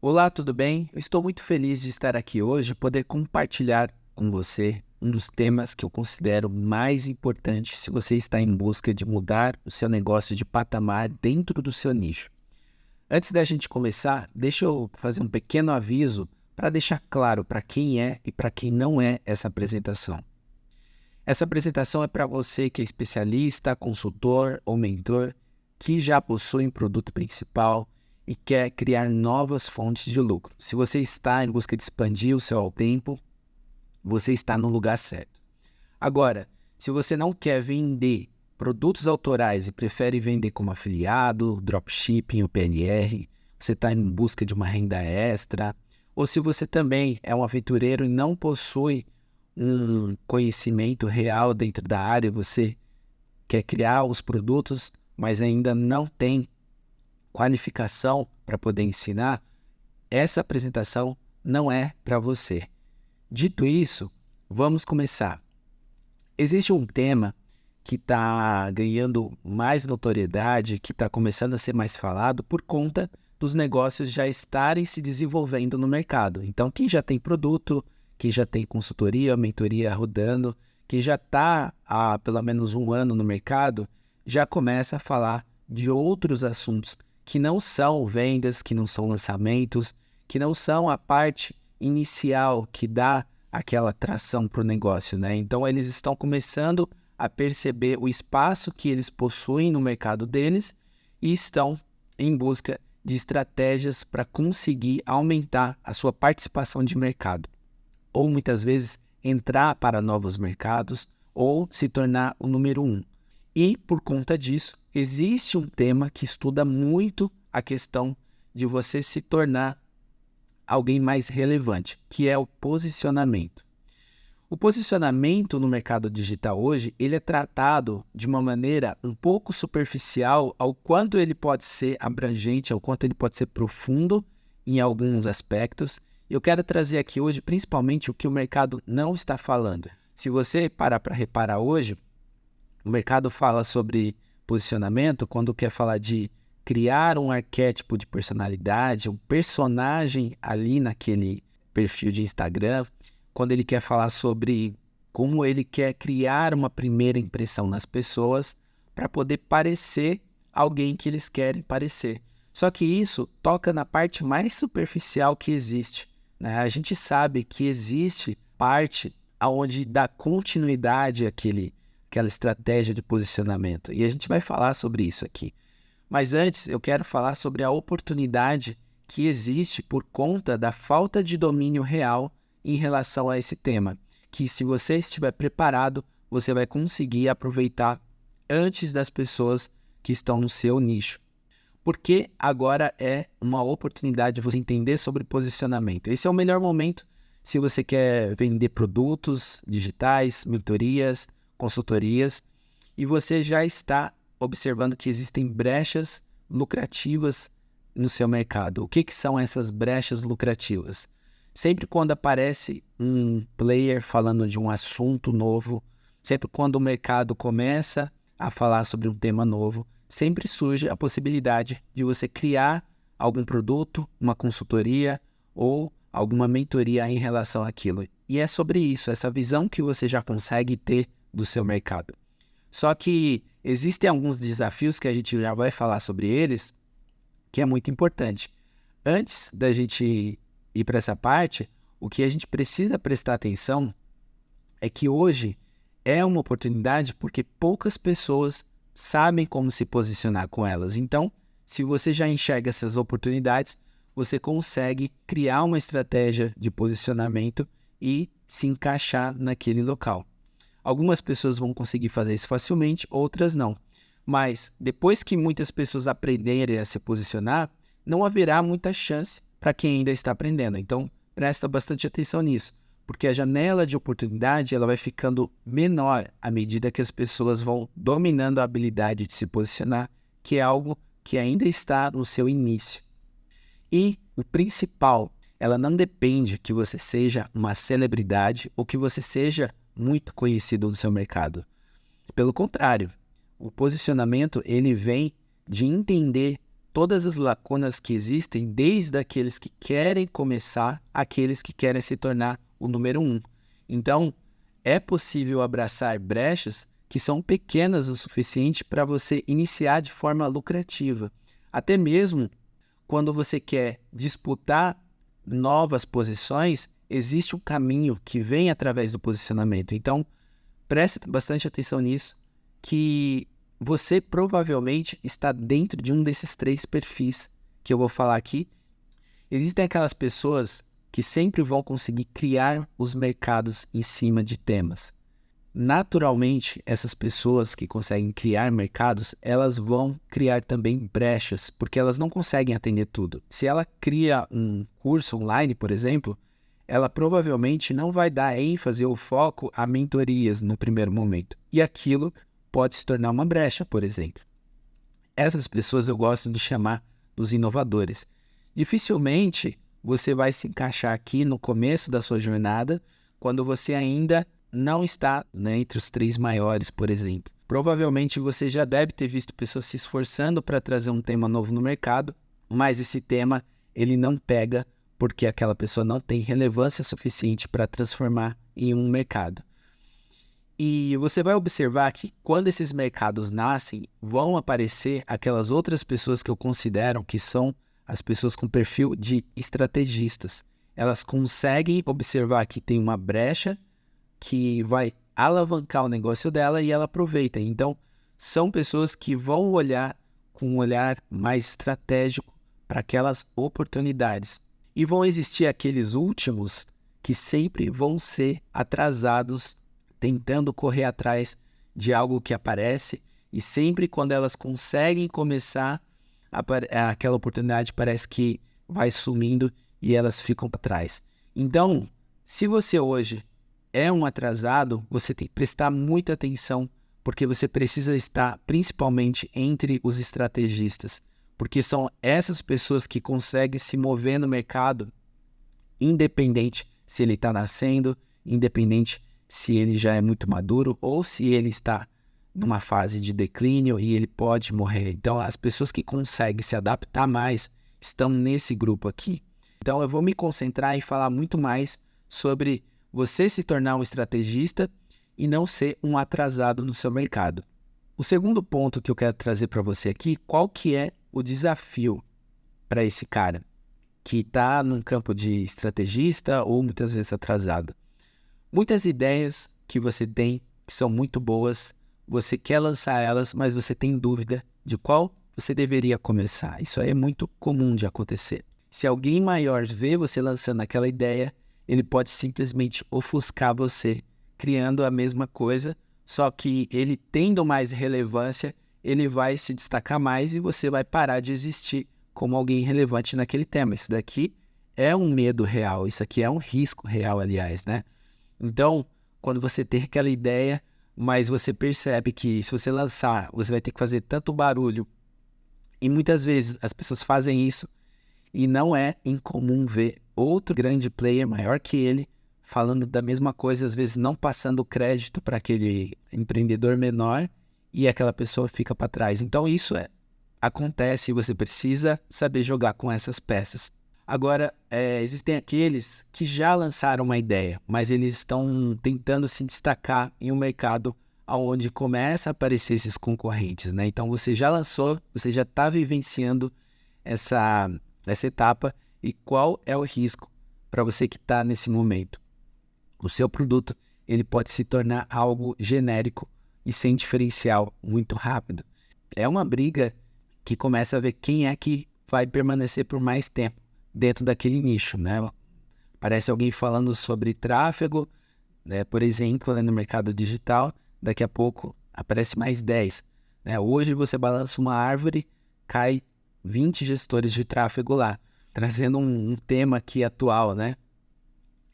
Olá, tudo bem? Eu estou muito feliz de estar aqui hoje e poder compartilhar com você um dos temas que eu considero mais importantes se você está em busca de mudar o seu negócio de patamar dentro do seu nicho. Antes da gente começar, deixa eu fazer um pequeno aviso para deixar claro para quem é e para quem não é essa apresentação. Essa apresentação é para você que é especialista, consultor ou mentor, que já possui um produto principal e quer criar novas fontes de lucro. Se você está em busca de expandir o seu tempo, você está no lugar certo. Agora, se você não quer vender produtos autorais e prefere vender como afiliado, dropshipping ou PLR, você está em busca de uma renda extra, ou se você também é um aventureiro e não possui um conhecimento real dentro da área, você quer criar os produtos, mas ainda não tem qualificação para poder ensinar, essa apresentação não é para você. Dito isso, vamos começar. Existe um tema que está ganhando mais notoriedade, que está começando a ser mais falado por conta dos negócios já estarem se desenvolvendo no mercado. Então, quem já tem produto, quem já tem consultoria, mentoria rodando, quem já está há pelo menos um ano no mercado, já começa a falar de outros assuntos que não são vendas, que não são lançamentos, que não são a parte inicial que dá aquela tração para o negócio, né? Então, eles estão começando a perceber o espaço que eles possuem no mercado deles e estão em busca de estratégias para conseguir aumentar a sua participação de mercado. Ou muitas vezes entrar para novos mercados ou se tornar o número um. E por conta disso, existe um tema que estuda muito a questão de você se tornar alguém mais relevante, que é o posicionamento. O posicionamento no mercado digital hoje, ele é tratado de uma maneira um pouco superficial ao quanto ele pode ser abrangente, ao quanto ele pode ser profundo em alguns aspectos. Eu quero trazer aqui hoje principalmente o que o mercado não está falando. Se você parar para reparar hoje, o mercado fala sobre posicionamento quando quer falar de criar um arquétipo de personalidade, um personagem ali naquele perfil de Instagram, quando ele quer falar sobre como ele quer criar uma primeira impressão nas pessoas para poder parecer alguém que eles querem parecer. Só que isso toca na parte mais superficial que existe, né? A gente sabe que existe parte onde dá continuidade àquela estratégia de posicionamento. E a gente vai falar sobre isso aqui. Mas antes, eu quero falar sobre a oportunidade que existe por conta da falta de domínio real em relação a esse tema, que se você estiver preparado, você vai conseguir aproveitar antes das pessoas que estão no seu nicho. Porque agora é uma oportunidade de você entender sobre posicionamento. Esse é o melhor momento se você quer vender produtos digitais, mentorias, consultorias, e você já está observando que existem brechas lucrativas no seu mercado. O que são essas brechas lucrativas? Sempre quando aparece um player falando de um assunto novo, sempre quando o mercado começa a falar sobre um tema novo, sempre surge a possibilidade de você criar algum produto, uma consultoria ou alguma mentoria em relação àquilo. E é sobre isso, essa visão que você já consegue ter do seu mercado. Só que existem alguns desafios que a gente já vai falar sobre eles, que é muito importante. Antes da gente ir para essa parte, o que a gente precisa prestar atenção é que hoje é uma oportunidade porque poucas pessoas sabem como se posicionar com elas. Então, se você já enxerga essas oportunidades, você consegue criar uma estratégia de posicionamento e se encaixar naquele local. Algumas pessoas vão conseguir fazer isso facilmente, outras não. Mas depois que muitas pessoas aprenderem a se posicionar, não haverá muita chance para quem ainda está aprendendo. Então, presta bastante atenção nisso, porque a janela de oportunidade ela vai ficando menor à medida que as pessoas vão dominando a habilidade de se posicionar, que é algo que ainda está no seu início. E o principal, ela não depende que você seja uma celebridade ou que você seja muito conhecido no seu mercado. Pelo contrário, o posicionamento ele vem de entender todas as lacunas que existem, desde aqueles que querem começar, aqueles que querem se tornar o número 1. Então, é possível abraçar brechas que são pequenas o suficiente para você iniciar de forma lucrativa. Até mesmo quando você quer disputar novas posições, existe um caminho que vem através do posicionamento. Então, preste bastante atenção nisso, que você provavelmente está dentro de um desses 3 perfis que eu vou falar aqui. Existem aquelas pessoas que sempre vão conseguir criar os mercados em cima de temas. Naturalmente, essas pessoas que conseguem criar mercados, elas vão criar também brechas, porque elas não conseguem atender tudo. Se ela cria um curso online, por exemplo, ela provavelmente não vai dar ênfase ou foco a mentorias no primeiro momento. E aquilo pode se tornar uma brecha, por exemplo. Essas pessoas eu gosto de chamar dos inovadores. Dificilmente você vai se encaixar aqui no começo da sua jornada, quando você ainda não está, né, entre os 3 maiores, por exemplo. Provavelmente você já deve ter visto pessoas se esforçando para trazer um tema novo no mercado, mas esse tema ele não pega porque aquela pessoa não tem relevância suficiente para transformar em um mercado. E você vai observar que quando esses mercados nascem, vão aparecer aquelas outras pessoas que eu considero que são as pessoas com perfil de estrategistas. Elas conseguem observar que tem uma brecha que vai alavancar o negócio dela e ela aproveita. Então, são pessoas que vão olhar com um olhar mais estratégico para aquelas oportunidades. E vão existir aqueles últimos que sempre vão ser atrasados, tentando correr atrás de algo que aparece, e sempre quando elas conseguem começar, aquela oportunidade parece que vai sumindo e elas ficam para trás. Então, se você hoje é um atrasado, você tem que prestar muita atenção, porque você precisa estar principalmente entre os estrategistas, porque são essas pessoas que conseguem se mover no mercado, independente se ele está nascendo, independente se ele já é muito maduro ou se ele está numa fase de declínio e ele pode morrer. Então, as pessoas que conseguem se adaptar mais estão nesse grupo aqui. Então, eu vou me concentrar em falar muito mais sobre você se tornar um estrategista e não ser um atrasado no seu mercado. O segundo ponto que eu quero trazer para você aqui, qual que é o desafio para esse cara que está num campo de estrategista ou muitas vezes atrasado? Muitas ideias que você tem, que são muito boas, você quer lançar elas, mas você tem dúvida de qual você deveria começar. Isso aí é muito comum de acontecer. Se alguém maior vê você lançando aquela ideia, ele pode simplesmente ofuscar você, criando a mesma coisa, só que ele tendo mais relevância, ele vai se destacar mais e você vai parar de existir como alguém relevante naquele tema. Isso daqui é um medo real, isso aqui é um risco real, aliás, né? Então, quando você tem aquela ideia, mas você percebe que se você lançar, você vai ter que fazer tanto barulho, e muitas vezes as pessoas fazem isso, e não é incomum ver outro grande player maior que ele falando da mesma coisa, às vezes não passando crédito para aquele empreendedor menor e aquela pessoa fica para trás. Então isso acontece e você precisa saber jogar com essas peças. Agora, existem aqueles que já lançaram uma ideia, mas eles estão tentando se destacar em um mercado onde começa a aparecer esses concorrentes, né? Então você já lançou, você já está vivenciando essa etapa, e qual é o risco para você que está nesse momento? O seu produto ele pode se tornar algo genérico e sem diferencial muito rápido. É uma briga que começa a ver quem é que vai permanecer por mais tempo dentro daquele nicho, né? Parece alguém falando sobre tráfego, né? Por exemplo, no mercado digital, daqui a pouco aparece mais 10. Né? Hoje você balança uma árvore, cai 20 gestores de tráfego lá, trazendo um tema aqui atual, né?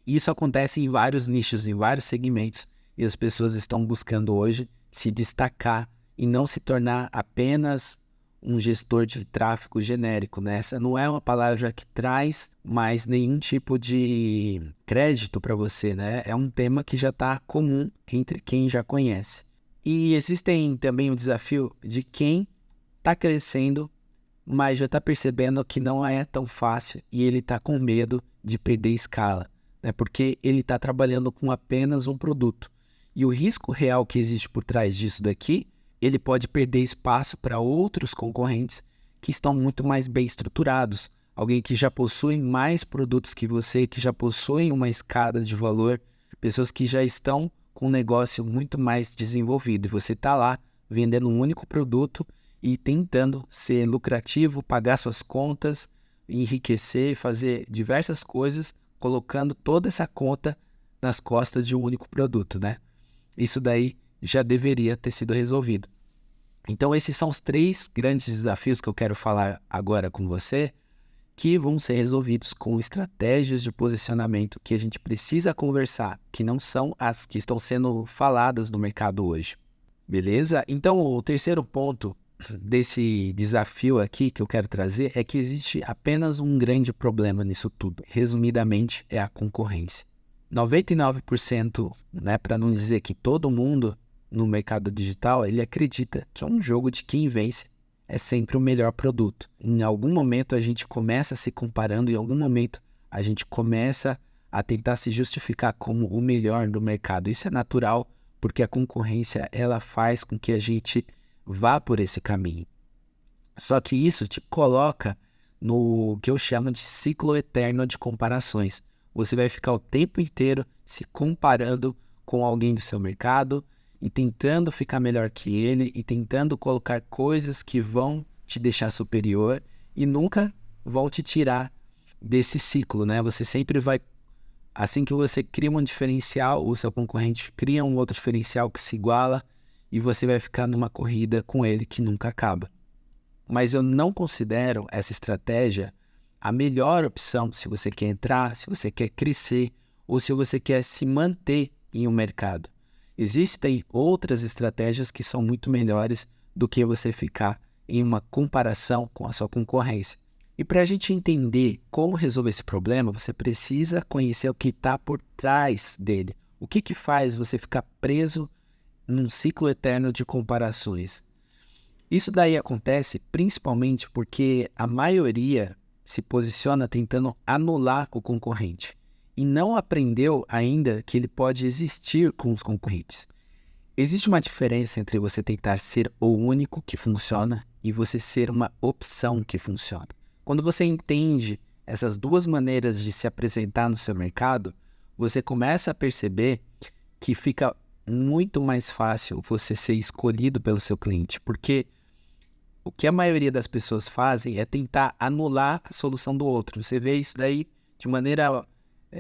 Isso acontece em vários nichos, em vários segmentos, e as pessoas estão buscando hoje se destacar e não se tornar apenas um gestor de tráfego genérico, né? Essa não é uma palavra que traz mais nenhum tipo de crédito para você, né? É um tema que já está comum entre quem já conhece. E existem também o desafio de quem está crescendo, mas já está percebendo que não é tão fácil e ele está com medo de perder escala, né? Porque ele está trabalhando com apenas um produto. E o risco real que existe por trás disso daqui, ele pode perder espaço para outros concorrentes que estão muito mais bem estruturados, alguém que já possui mais produtos que você, que já possuem uma escada de valor, pessoas que já estão com um negócio muito mais desenvolvido. E você está lá vendendo um único produto e tentando ser lucrativo, pagar suas contas, enriquecer, fazer diversas coisas, colocando toda essa conta nas costas de um único produto, né? Isso daí já deveria ter sido resolvido. Então, esses são os 3 grandes desafios que eu quero falar agora com você, que vão ser resolvidos com estratégias de posicionamento que a gente precisa conversar, que não são as que estão sendo faladas no mercado hoje. Beleza? Então, o terceiro ponto desse desafio aqui que eu quero trazer é que existe apenas um grande problema nisso tudo. Resumidamente, é a concorrência. 99%, né, para não dizer que todo mundo no mercado digital, ele acredita que é um jogo de quem vence é sempre o melhor produto. Em algum momento a gente começa se comparando, em algum momento a gente começa a tentar se justificar como o melhor do mercado. Isso é natural, porque a concorrência ela faz com que a gente vá por esse caminho. Só que isso te coloca no que eu chamo de ciclo eterno de comparações. Você vai ficar o tempo inteiro se comparando com alguém do seu mercado e tentando ficar melhor que ele e tentando colocar coisas que vão te deixar superior e nunca vão te tirar desse ciclo, né? Você sempre vai, assim que você cria um diferencial, o seu concorrente cria um outro diferencial que se iguala e você vai ficar numa corrida com ele que nunca acaba. Mas eu não considero essa estratégia a melhor opção se você quer entrar, se você quer crescer ou se você quer se manter em um mercado. Existem outras estratégias que são muito melhores do que você ficar em uma comparação com a sua concorrência. E para a gente entender como resolver esse problema, você precisa conhecer o que está por trás dele. O que faz você ficar preso num ciclo eterno de comparações? Isso daí acontece principalmente porque a maioria se posiciona tentando anular o concorrente e não aprendeu ainda que ele pode existir com os concorrentes. Existe uma diferença entre você tentar ser o único que funciona e você ser uma opção que funciona. Quando você entende essas duas maneiras de se apresentar no seu mercado, você começa a perceber que fica muito mais fácil você ser escolhido pelo seu cliente, porque o que a maioria das pessoas fazem é tentar anular a solução do outro. Você vê isso daí de maneira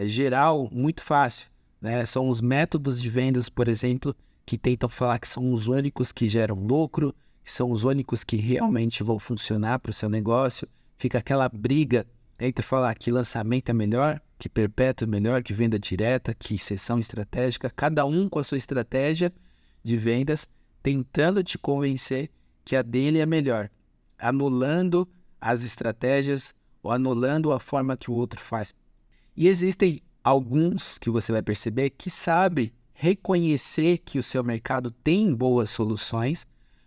geral muito fácil, né? São os métodos de vendas, por exemplo, que tentam falar que são os únicos que geram lucro, que são os únicos que realmente vão funcionar para o seu negócio. Fica aquela briga entre falar que lançamento é melhor, que perpétuo é melhor, que venda direta, que sessão estratégica, cada um com a sua estratégia de vendas, tentando te convencer que a dele é melhor, anulando as estratégias ou anulando a forma que o outro faz. E existem alguns que você vai perceber que sabem reconhecer que o seu mercado tem boas soluções,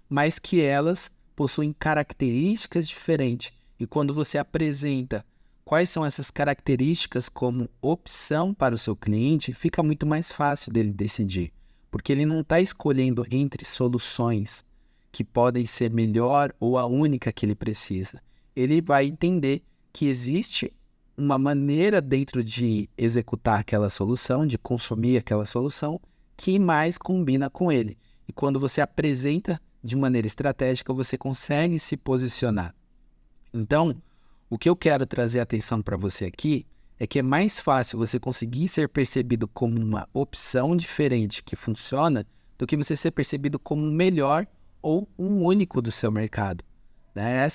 mas que elas possuem características diferentes. E quando você apresenta quais são essas características como opção para o seu cliente, fica muito mais fácil dele decidir, porque ele não está escolhendo entre soluções que podem ser melhor ou a única que ele precisa. Ele vai entender que existe uma maneira dentro de executar aquela solução, de consumir aquela solução, que mais combina com ele. E quando você apresenta de maneira estratégica, você consegue se posicionar. Então, o que eu quero trazer atenção para você aqui é que é mais fácil você conseguir ser percebido como uma opção diferente que funciona do que você ser percebido como o melhor ou um único do seu mercado, né?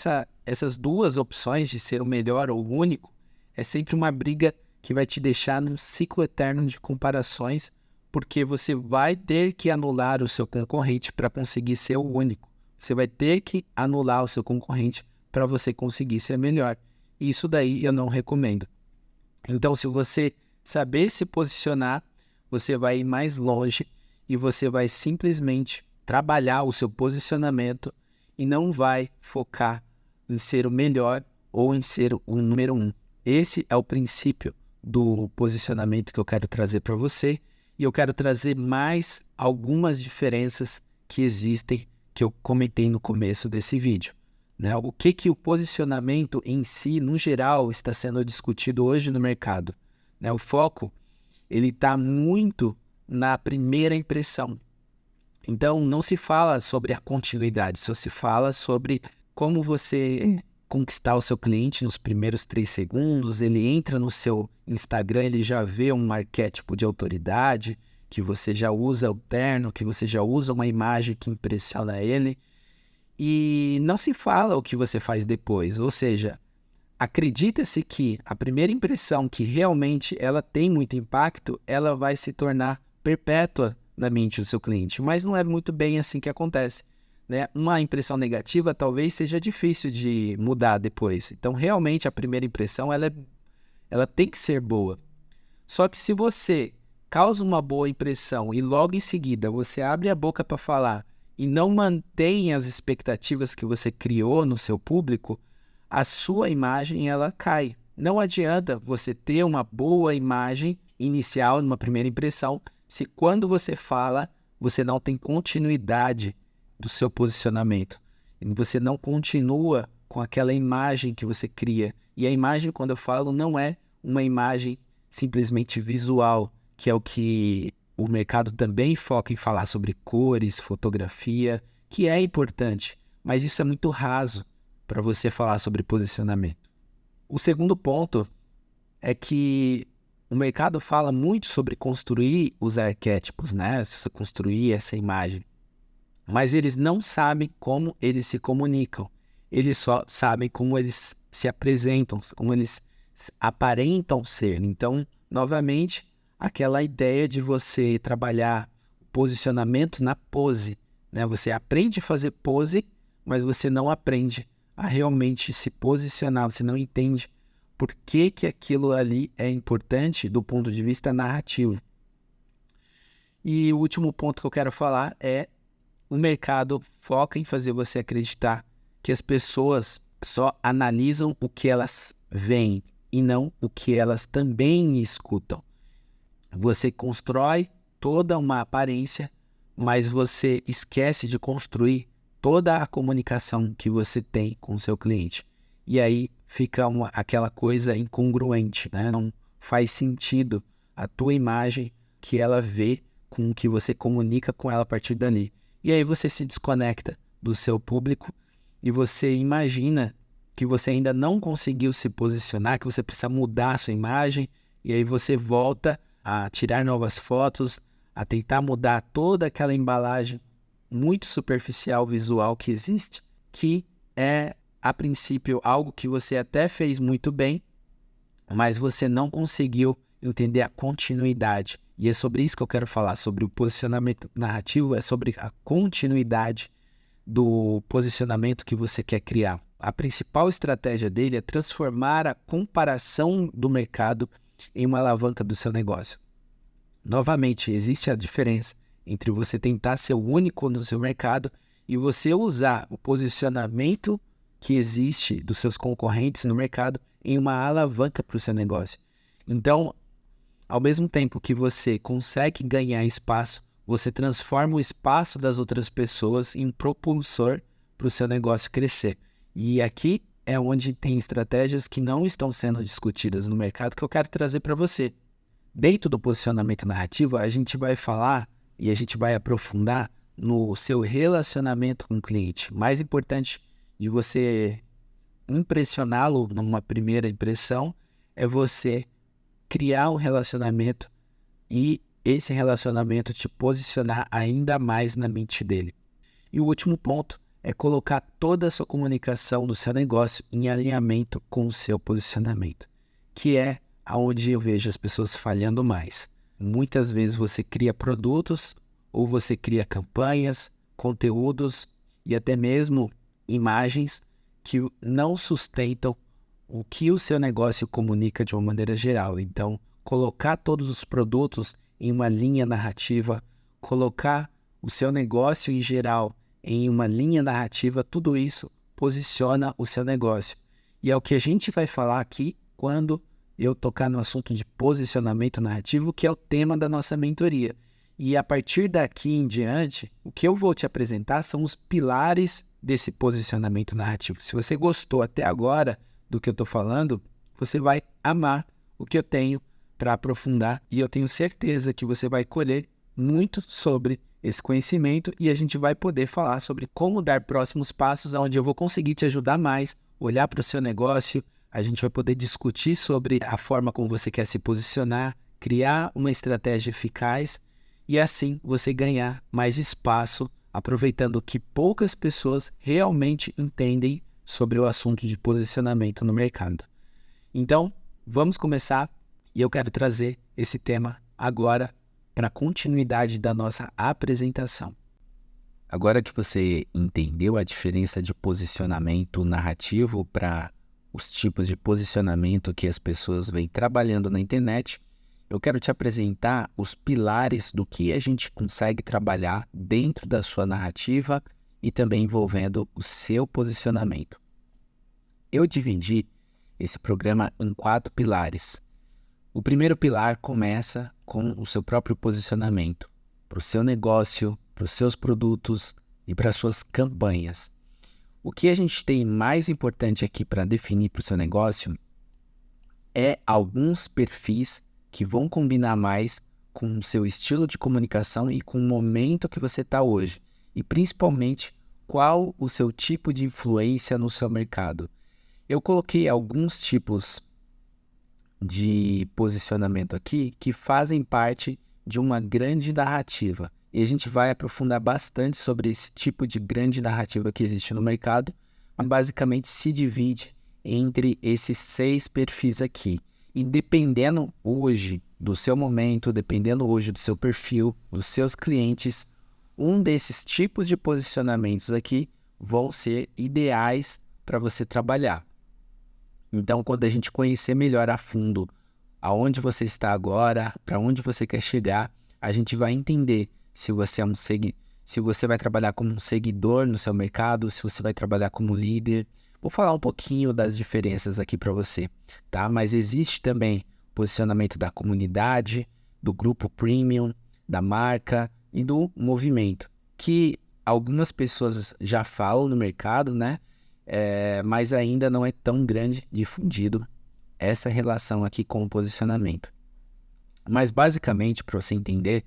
Essas duas opções de ser o melhor ou o único é sempre uma briga que vai te deixar num ciclo eterno de comparações, porque você vai ter que anular o seu concorrente para conseguir ser o único. Você vai ter que anular o seu concorrente para você conseguir ser melhor. Isso daí eu não recomendo. Então, se você saber se posicionar, você vai ir mais longe e você vai simplesmente trabalhar o seu posicionamento e não vai focar em ser o melhor ou em ser o número um. Esse é o princípio do posicionamento que eu quero trazer para você, e eu quero trazer mais algumas diferenças que existem que eu comentei no começo desse vídeo, né? O que o posicionamento em si, no geral, está sendo discutido hoje no mercado, né? O foco ele está muito na primeira impressão. Então, não se fala sobre a continuidade, só se fala sobre como você conquistar o seu cliente nos primeiros 3 segundos. Ele entra no seu Instagram, ele já vê um arquétipo de autoridade, que você já usa o terno, que você já usa uma imagem que impressiona ele. E não se fala o que você faz depois, ou seja, acredita-se que a primeira impressão, que realmente ela tem muito impacto, ela vai se tornar perpétua na mente do seu cliente, mas não é muito bem assim que acontece, né? Uma impressão negativa talvez seja difícil de mudar depois, então realmente a primeira impressão ela tem que ser boa. Só que se você causa uma boa impressão e logo em seguida você abre a boca para falar e não mantém as expectativas que você criou no seu público, a sua imagem ela cai. Não adianta você ter uma boa imagem inicial, numa primeira impressão, se quando você fala, você não tem continuidade do seu posicionamento. E você não continua com aquela imagem que você cria. E a imagem, quando eu falo, não é uma imagem simplesmente visual, que é o que o mercado também foca em falar sobre cores, fotografia, que é importante, mas isso é muito raso para você falar sobre posicionamento. O segundo ponto é que o mercado fala muito sobre construir os arquétipos, né? Se você construir essa imagem, mas eles não sabem como eles se comunicam. Eles só sabem como eles se apresentam, como eles aparentam ser. Então, novamente, aquela ideia de você trabalhar o posicionamento na pose, né? Você aprende a fazer pose, mas você não aprende a realmente se posicionar, você não entende por que aquilo ali é importante do ponto de vista narrativo. E o último ponto que eu quero falar é o mercado foca em fazer você acreditar que as pessoas só analisam o que elas veem e não o que elas também escutam. Você constrói toda uma aparência, mas você esquece de construir toda a comunicação que você tem com o seu cliente. E aí fica aquela coisa incongruente, né? Não faz sentido a tua imagem que ela vê com o que você comunica com ela a partir dali. E aí você se desconecta do seu público e você imagina que você ainda não conseguiu se posicionar, que você precisa mudar a sua imagem, e aí você volta a tirar novas fotos, a tentar mudar toda aquela embalagem muito superficial visual que existe, que é, a princípio, algo que você até fez muito bem, mas você não conseguiu entender a continuidade. E é sobre isso que eu quero falar, sobre o posicionamento narrativo, é sobre a continuidade do posicionamento que você quer criar. A principal estratégia dele é transformar a comparação do mercado em uma alavanca do seu negócio. Novamente, existe a diferença entre você tentar ser o único no seu mercado e você usar o posicionamento que existe dos seus concorrentes no mercado em uma alavanca para o seu negócio. Então, ao mesmo tempo que você consegue ganhar espaço, você transforma o espaço das outras pessoas em um propulsor para o seu negócio crescer. E aqui é onde tem estratégias que não estão sendo discutidas no mercado que eu quero trazer para você. Dentro do posicionamento narrativo, a gente vai falar e a gente vai aprofundar no seu relacionamento com o cliente. Mais importante de você impressioná-lo numa primeira impressão é você criar um relacionamento e esse relacionamento te posicionar ainda mais na mente dele. E o último ponto é colocar toda a sua comunicação do seu negócio em alinhamento com o seu posicionamento, que é aonde eu vejo as pessoas falhando mais. Muitas vezes você cria produtos ou você cria campanhas, conteúdos e até mesmo imagens que não sustentam o que o seu negócio comunica de uma maneira geral. Então, colocar todos os produtos em uma linha narrativa, colocar o seu negócio em geral em uma linha narrativa, tudo isso posiciona o seu negócio. E é o que a gente vai falar aqui quando eu tocar no assunto de posicionamento narrativo, que é o tema da nossa mentoria. E a partir daqui em diante, o que eu vou te apresentar são os pilares desse posicionamento narrativo. Se você gostou até agora do que eu estou falando, você vai amar o que eu tenho para aprofundar e eu tenho certeza que você vai colher muito sobre esse conhecimento e a gente vai poder falar sobre como dar próximos passos onde eu vou conseguir te ajudar mais, olhar para o seu negócio, a gente vai poder discutir sobre a forma como você quer se posicionar, criar uma estratégia eficaz e assim você ganhar mais espaço, aproveitando que poucas pessoas realmente entendem sobre o assunto de posicionamento no mercado. Então, vamos começar e eu quero trazer esse tema agora para a continuidade da nossa apresentação. Agora que você entendeu a diferença de posicionamento narrativo para os tipos de posicionamento que as pessoas vêm trabalhando na internet, eu quero te apresentar os pilares do que a gente consegue trabalhar dentro da sua narrativa e também envolvendo o seu posicionamento. Eu dividi esse programa em 4 pilares. O primeiro pilar começa com o seu próprio posicionamento, para o seu negócio, para os seus produtos e para as suas campanhas. O que a gente tem mais importante aqui para definir para o seu negócio é alguns perfis que vão combinar mais com o seu estilo de comunicação e com o momento que você está hoje. E principalmente, qual o seu tipo de influência no seu mercado. Eu coloquei alguns tipos de posicionamento aqui que fazem parte de uma grande narrativa. E a gente vai aprofundar bastante sobre esse tipo de grande narrativa que existe no mercado, mas basicamente se divide entre esses 6 perfis aqui. E dependendo hoje do seu momento, dependendo hoje do seu perfil, dos seus clientes, um desses tipos de posicionamentos aqui vão ser ideais para você trabalhar. Então, quando a gente conhecer melhor a fundo aonde você está agora, para onde você quer chegar, a gente vai entender se você é se você vai trabalhar como um seguidor no seu mercado, se você vai trabalhar como líder. Vou falar um pouquinho das diferenças aqui para você, tá? Mas existe também posicionamento da comunidade, do grupo premium, da marca e do movimento, que algumas pessoas já falam no mercado, né? Mas ainda não é tão grande difundido essa relação aqui com o posicionamento. Mas basicamente, para você entender,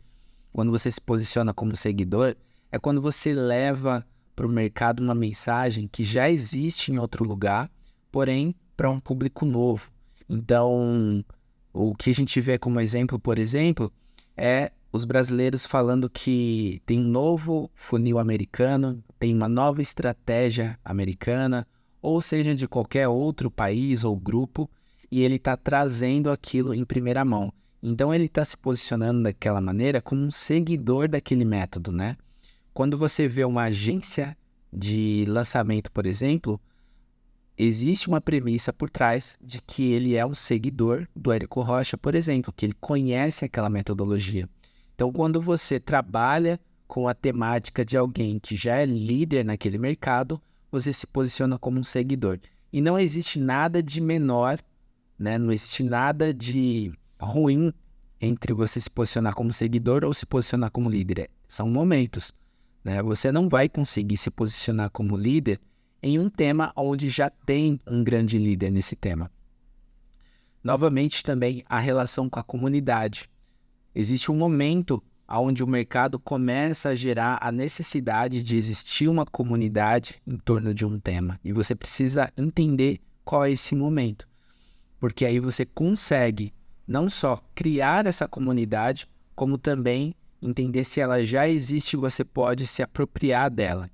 quando você se posiciona como seguidor, é quando você leva para o mercado uma mensagem que já existe em outro lugar, porém para um público novo. Então, o que a gente vê como exemplo, por exemplo, é os brasileiros falando que tem um novo funil americano, tem uma nova estratégia americana, ou seja, de qualquer outro país ou grupo, e ele está trazendo aquilo em primeira mão. Então, ele está se posicionando daquela maneira como um seguidor daquele método, né? Quando você vê uma agência de lançamento, por exemplo, existe uma premissa por trás de que ele é um seguidor do Érico Rocha, por exemplo, que ele conhece aquela metodologia. Então, quando você trabalha com a temática de alguém que já é líder naquele mercado, você se posiciona como um seguidor. E não existe nada de menor, né? Não existe nada de ruim entre você se posicionar como seguidor ou se posicionar como líder. São momentos, né? Você não vai conseguir se posicionar como líder em um tema onde já tem um grande líder nesse tema. Novamente, também a relação com a comunidade. Existe um momento onde o mercado começa a gerar a necessidade de existir uma comunidade em torno de um tema. E você precisa entender qual é esse momento. Porque aí você consegue não só criar essa comunidade, como também entender se ela já existe e você pode se apropriar dela.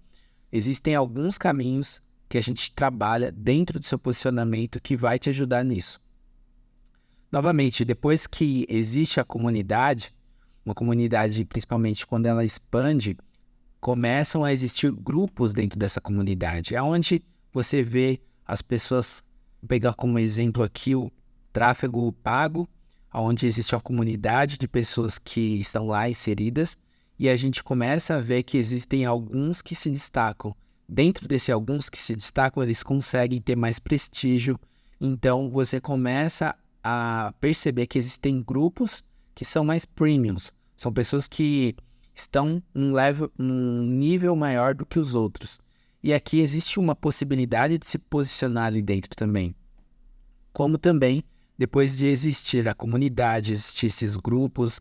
Existem alguns caminhos que a gente trabalha dentro do seu posicionamento que vai te ajudar nisso. Novamente, depois que existe a comunidade, uma comunidade principalmente quando ela expande, começam a existir grupos dentro dessa comunidade, onde você vê as pessoas, vou pegar como exemplo aqui o tráfego pago, onde existe uma comunidade de pessoas que estão lá inseridas, e a gente começa a ver que existem alguns que se destacam dentro desse alguns que se destacam, eles conseguem ter mais prestígio. Então, você começa a perceber que existem grupos que são mais premiums. São pessoas que estão num nível maior do que os outros. E aqui existe uma possibilidade de se posicionar ali dentro também. Como também, depois de existir a comunidade, existir esses grupos,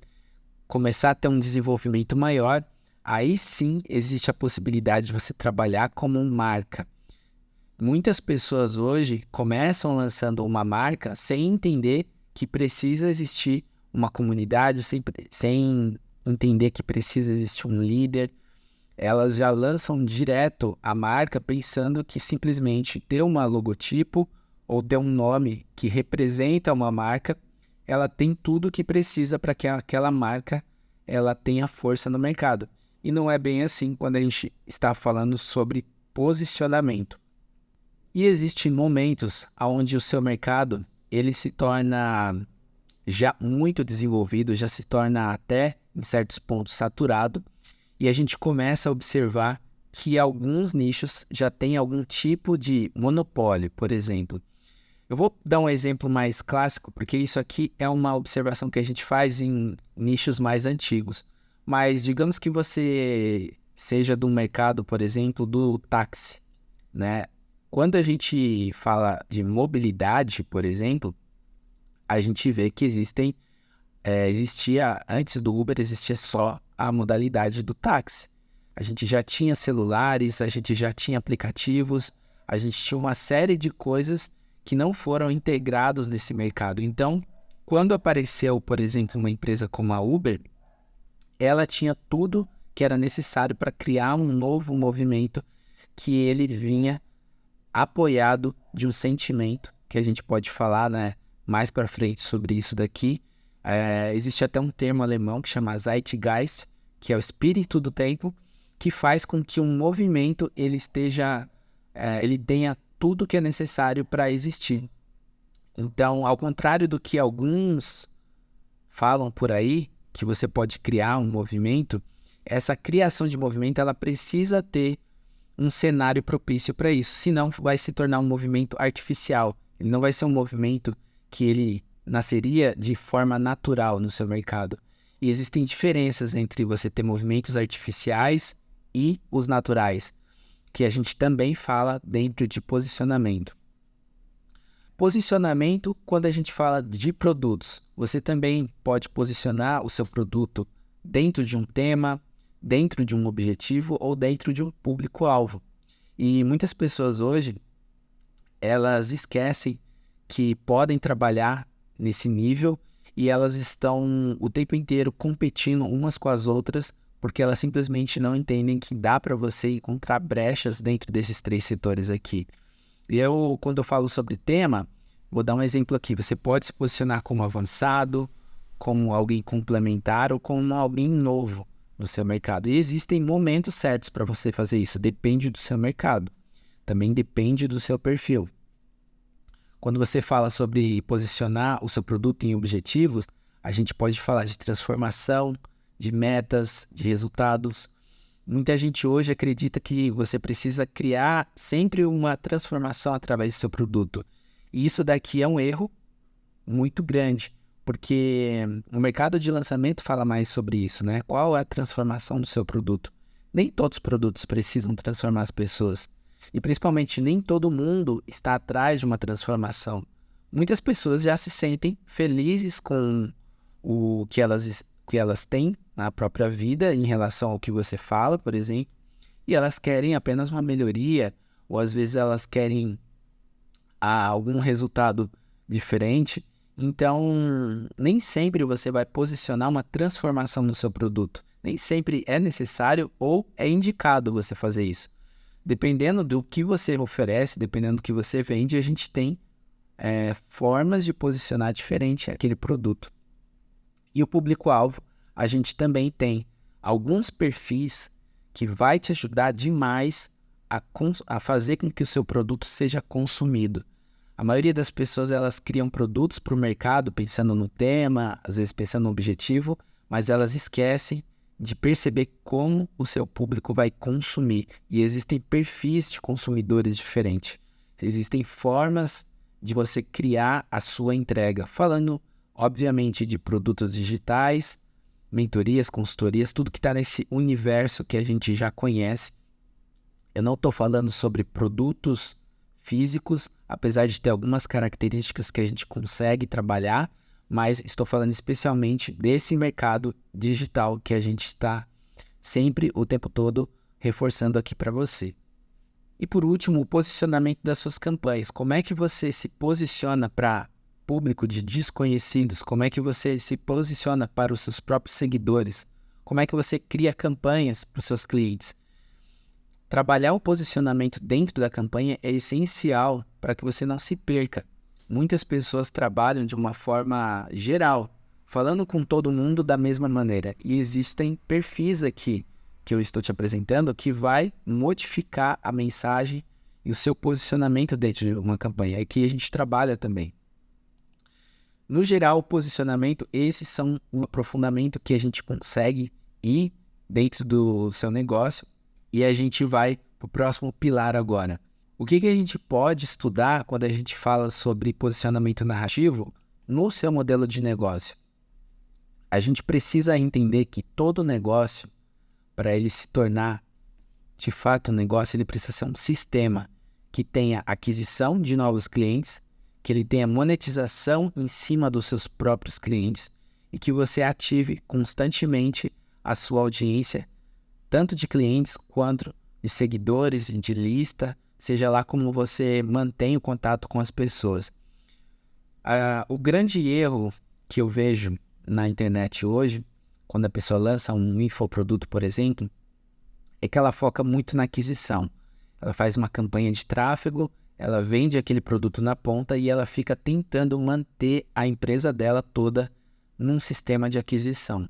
começar a ter um desenvolvimento maior, aí sim existe a possibilidade de você trabalhar como marca. Muitas pessoas hoje começam lançando uma marca sem entender que precisa existir uma comunidade, sem entender que precisa existir um líder. Elas já lançam direto a marca pensando que simplesmente ter uma logotipo ou ter um nome que representa uma marca, ela tem tudo o que precisa para que aquela marca ela tenha força no mercado. E não é bem assim quando a gente está falando sobre posicionamento. E existem momentos onde o seu mercado ele se torna já muito desenvolvido, já se torna até, em certos pontos, saturado, e a gente começa a observar que alguns nichos já têm algum tipo de monopólio, por exemplo. Eu vou dar um exemplo mais clássico, porque isso aqui é uma observação que a gente faz em nichos mais antigos. Mas digamos que você seja do mercado, por exemplo, do táxi, né? Quando a gente fala de mobilidade, por exemplo, a gente vê que existia, antes do Uber, existia só a modalidade do táxi. A gente já tinha celulares, a gente já tinha aplicativos, a gente tinha uma série de coisas que não foram integrados nesse mercado. Então, quando apareceu, por exemplo, uma empresa como a Uber, ela tinha tudo que era necessário para criar um novo movimento que ele vinha apoiado de um sentimento, que a gente pode falar, né, mais para frente sobre isso daqui. Existe até um termo alemão que chama Zeitgeist, que é o espírito do tempo, que faz com que um movimento ele tenha tudo que é necessário para existir. Então, ao contrário do que alguns falam por aí, que você pode criar um movimento, essa criação de movimento ela precisa ter um cenário propício para isso, senão vai se tornar um movimento artificial. Ele não vai ser um movimento que ele nasceria de forma natural no seu mercado. E existem diferenças entre você ter movimentos artificiais e os naturais, que a gente também fala dentro de posicionamento. Posicionamento, quando a gente fala de produtos, você também pode posicionar o seu produto dentro de um tema, dentro de um objetivo ou dentro de um público-alvo. E muitas pessoas hoje, elas esquecem que podem trabalhar nesse nível e elas estão o tempo inteiro competindo umas com as outras porque elas simplesmente não entendem que dá para você encontrar brechas dentro desses 3 setores aqui. E quando eu falo sobre tema, vou dar um exemplo aqui. Você pode se posicionar como avançado, como alguém complementar ou como alguém novo no seu mercado. E existem momentos certos para você fazer isso. Depende do seu mercado. Também depende do seu perfil. Quando você fala sobre posicionar o seu produto em objetivos, a gente pode falar de transformação, de metas, de resultados. Muita gente hoje acredita que você precisa criar sempre uma transformação através do seu produto. E isso daqui é um erro muito grande, porque o mercado de lançamento fala mais sobre isso, né? Qual é a transformação do seu produto? Nem todos os produtos precisam transformar as pessoas. E principalmente nem todo mundo está atrás de uma transformação. Muitas pessoas já se sentem felizes com o que elas têm na própria vida em relação ao que você fala, por exemplo, e elas querem apenas uma melhoria, ou às vezes elas querem algum resultado diferente. Então, nem sempre você vai posicionar uma transformação no seu produto. Nem sempre é necessário ou é indicado você fazer isso. Dependendo do que você oferece, dependendo do que você vende, a gente tem formas de posicionar diferente aquele produto. E o público-alvo, a gente também tem alguns perfis que vai te ajudar demais a fazer com que o seu produto seja consumido. A maioria das pessoas, elas criam produtos para o mercado pensando no tema, às vezes pensando no objetivo, mas elas esquecem de perceber como o seu público vai consumir. E existem perfis de consumidores diferentes. Existem formas de você criar a sua entrega. Falando, obviamente, de produtos digitais, mentorias, consultorias, tudo que está nesse universo que a gente já conhece. Eu não estou falando sobre produtos físicos, apesar de ter algumas características que a gente consegue trabalhar, mas estou falando especialmente desse mercado digital que a gente está sempre, o tempo todo, reforçando aqui para você. E por último, o posicionamento das suas campanhas. Como é que você se posiciona para público de desconhecidos? Como é que você se posiciona para os seus próprios seguidores? Como é que você cria campanhas para os seus clientes? Trabalhar o posicionamento dentro da campanha é essencial para que você não se perca. Muitas pessoas trabalham de uma forma geral, falando com todo mundo da mesma maneira. E existem perfis aqui que eu estou te apresentando que vai modificar a mensagem e o seu posicionamento dentro de uma campanha. É que a gente trabalha também. No geral, o posicionamento, esses são um aprofundamento que a gente consegue ir dentro do seu negócio. E a gente vai para o próximo pilar agora. O que a gente pode estudar quando a gente fala sobre posicionamento narrativo no seu modelo de negócio? A gente precisa entender que todo negócio, para ele se tornar de fato um negócio, ele precisa ser um sistema que tenha aquisição de novos clientes, que ele tenha monetização em cima dos seus próprios clientes e que você ative constantemente a sua audiência, tanto de clientes quanto de seguidores, de lista, seja lá como você mantém o contato com as pessoas. O grande erro que eu vejo na internet hoje, quando a pessoa lança um infoproduto, por exemplo, é que ela foca muito na aquisição. Ela faz uma campanha de tráfego, ela vende aquele produto na ponta e ela fica tentando manter a empresa dela toda num sistema de aquisição.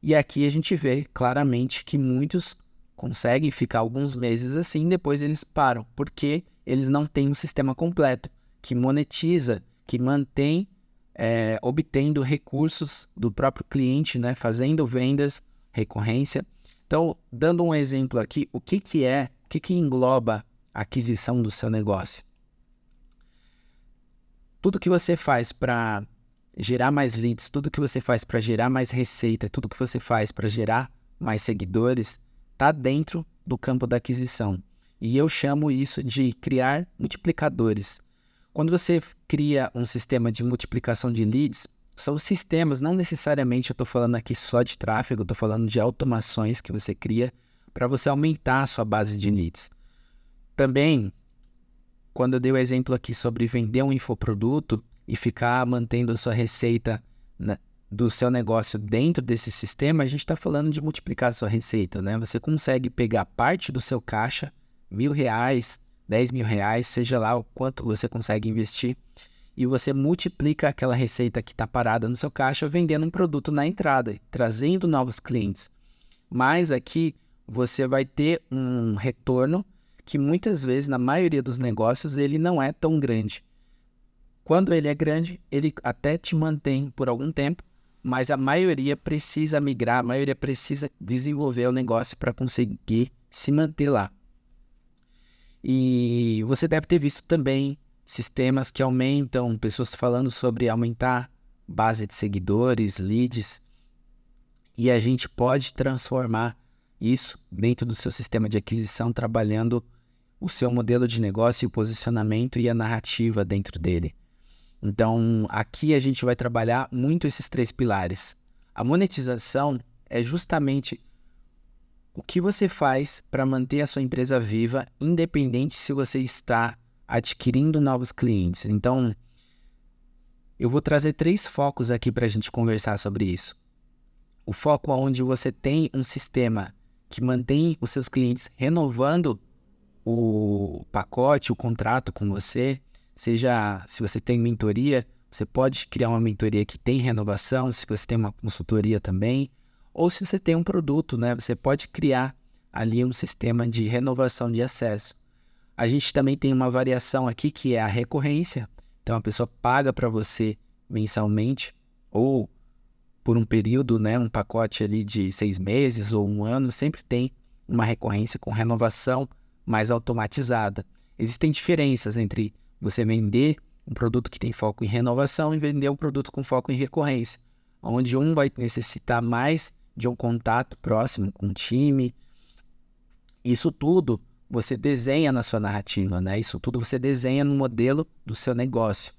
E aqui a gente vê claramente que muitos conseguem ficar alguns meses assim, depois eles param, porque eles não têm um sistema completo, que monetiza, que mantém, obtendo recursos do próprio cliente, né, fazendo vendas, recorrência. Então, dando um exemplo aqui, o que engloba a aquisição do seu negócio? Tudo que você faz para gerar mais leads, tudo que você faz para gerar mais receita, tudo que você faz para gerar mais seguidores, está dentro do campo da aquisição. E eu chamo isso de criar multiplicadores. Quando você cria um sistema de multiplicação de leads, são sistemas, não necessariamente eu estou falando aqui só de tráfego, eu estou falando de automações que você cria para você aumentar a sua base de leads. Também, quando eu dei o exemplo aqui sobre vender um infoproduto e ficar mantendo a sua receita do seu negócio dentro desse sistema, a gente está falando de multiplicar a sua receita, né? Você consegue pegar parte do seu caixa, R$1.000, R$10.000, seja lá o quanto você consegue investir, e você multiplica aquela receita que está parada no seu caixa vendendo um produto na entrada, trazendo novos clientes. Mas aqui você vai ter um retorno que muitas vezes, na maioria dos negócios, ele não é tão grande. Quando ele é grande, ele até te mantém por algum tempo, mas a maioria precisa migrar, a maioria precisa desenvolver o negócio para conseguir se manter lá. E você deve ter visto também sistemas que aumentam, pessoas falando sobre aumentar base de seguidores, leads, e a gente pode transformar isso dentro do seu sistema de aquisição, trabalhando o seu modelo de negócio, o posicionamento e a narrativa dentro dele. Então, aqui a gente vai trabalhar muito esses 3 pilares. A monetização é justamente o que você faz para manter a sua empresa viva, independente se você está adquirindo novos clientes. Então, eu vou trazer 3 focos aqui para a gente conversar sobre isso. O foco onde você tem um sistema que mantém os seus clientes renovando o pacote, o contrato com você, seja se você tem mentoria, você pode criar uma mentoria que tem renovação, se você tem uma consultoria também, ou se você tem um produto, né, você pode criar ali um sistema de renovação de acesso. A gente também tem uma variação aqui que é a recorrência, então a pessoa paga para você mensalmente ou por um período, né, um pacote ali de 6 meses ou um ano, sempre tem uma recorrência com renovação mais automatizada. Existem diferenças entre você vender um produto que tem foco em renovação e vender um produto com foco em recorrência, onde um vai necessitar mais de um contato próximo com o time. Isso tudo você desenha na sua narrativa, né? Isso tudo você desenha no modelo do seu negócio.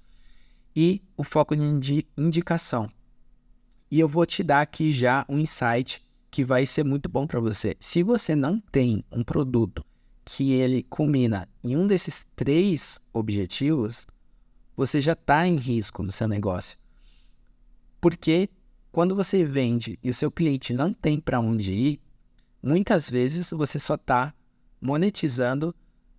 E o foco de indicação. E eu vou te dar aqui já um insight que vai ser muito bom para você. Se você não tem um produto que ele culmina em um desses 3 objetivos, você já está em risco no seu negócio. Porque quando você vende e o seu cliente não tem para onde ir, muitas vezes você só está monetizando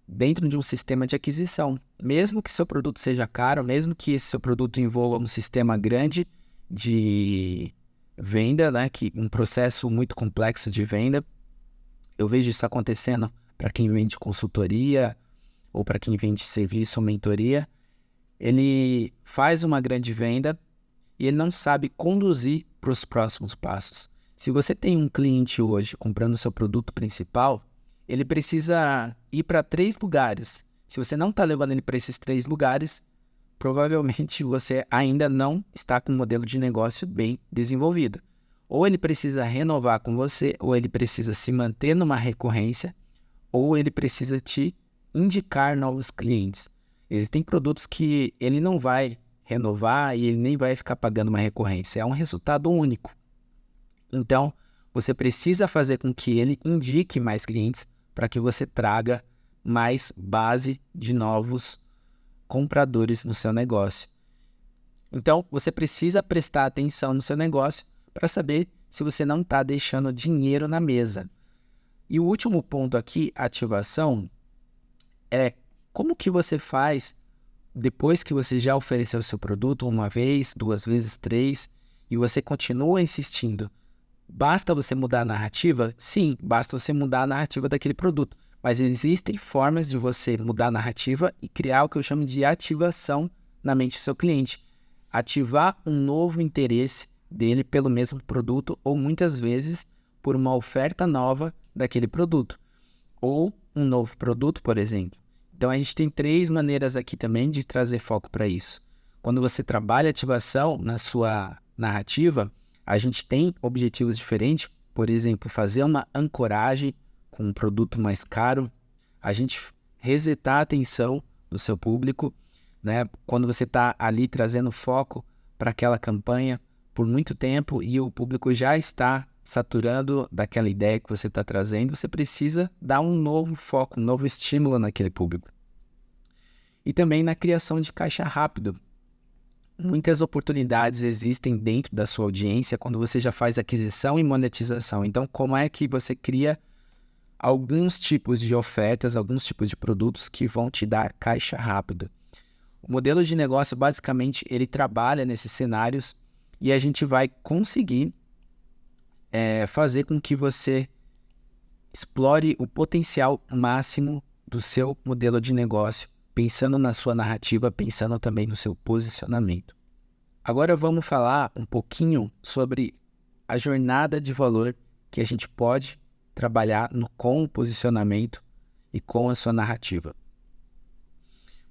dentro de um sistema de aquisição. Mesmo que seu produto seja caro, mesmo que esse seu produto envolva um sistema grande de venda, né, um processo muito complexo de venda, eu vejo isso acontecendo para quem vende consultoria ou para quem vende serviço ou mentoria. Ele faz uma grande venda e ele não sabe conduzir para os próximos passos. Se você tem um cliente hoje comprando o seu produto principal, ele precisa ir para 3 lugares. Se você não está levando ele para esses 3 lugares, provavelmente você ainda não está com um modelo de negócio bem desenvolvido. Ou ele precisa renovar com você, ou ele precisa se manter numa recorrência, ou ele precisa te indicar novos clientes. Existem produtos que ele não vai renovar e ele nem vai ficar pagando uma recorrência. É um resultado único. Então, você precisa fazer com que ele indique mais clientes para que você traga mais base de novos compradores no seu negócio. Então, você precisa prestar atenção no seu negócio para saber se você não está deixando dinheiro na mesa. E o último ponto aqui, ativação, é como que você faz depois que você já ofereceu o seu produto 1 vez, 2 vezes, 3, e você continua insistindo. Basta você mudar a narrativa? Sim, basta você mudar a narrativa daquele produto. Mas existem formas de você mudar a narrativa e criar o que eu chamo de ativação na mente do seu cliente. Ativar um novo interesse dele pelo mesmo produto ou muitas vezes por uma oferta nova daquele produto. Ou um novo produto, por exemplo. Então a gente tem 3 maneiras aqui também de trazer foco para isso. Quando você trabalha ativação na sua narrativa, a gente tem objetivos diferentes, por exemplo, fazer uma ancoragem com um produto mais caro, a gente resetar a atenção do seu público, né? Quando você está ali trazendo foco para aquela campanha por muito tempo e o público já está saturando daquela ideia que você está trazendo, você precisa dar um novo foco, um novo estímulo naquele público. E também na criação de caixa rápido. Muitas oportunidades existem dentro da sua audiência quando você já faz aquisição e monetização. Então, como é que você cria alguns tipos de ofertas, alguns tipos de produtos que vão te dar caixa rápido? O modelo de negócio, basicamente, ele trabalha nesses cenários e a gente vai conseguir fazer com que você explore o potencial máximo do seu modelo de negócio, pensando na sua narrativa, pensando também no seu posicionamento. Agora vamos falar um pouquinho sobre a jornada de valor que a gente pode trabalhar com o posicionamento e com a sua narrativa.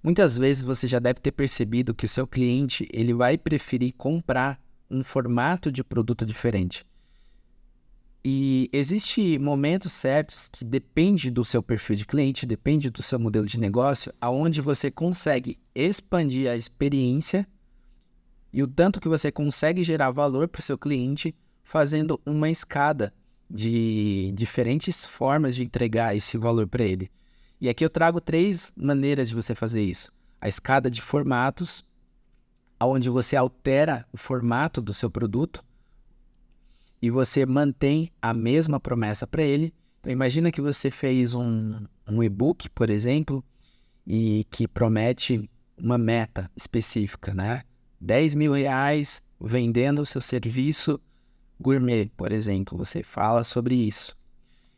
Muitas vezes você já deve ter percebido que o seu cliente ele vai preferir comprar um formato de produto diferente. E existem momentos certos que depende do seu perfil de cliente, depende do seu modelo de negócio, aonde você consegue expandir a experiência e o tanto que você consegue gerar valor para o seu cliente fazendo uma escada de diferentes formas de entregar esse valor para ele. E aqui eu trago 3 maneiras de você fazer isso. A escada de formatos, onde você altera o formato do seu produto e você mantém a mesma promessa para ele. Então imagina que você fez um e-book, por exemplo, e que promete uma meta específica, né? R$10.000 vendendo o seu serviço gourmet, por exemplo. Você fala sobre isso.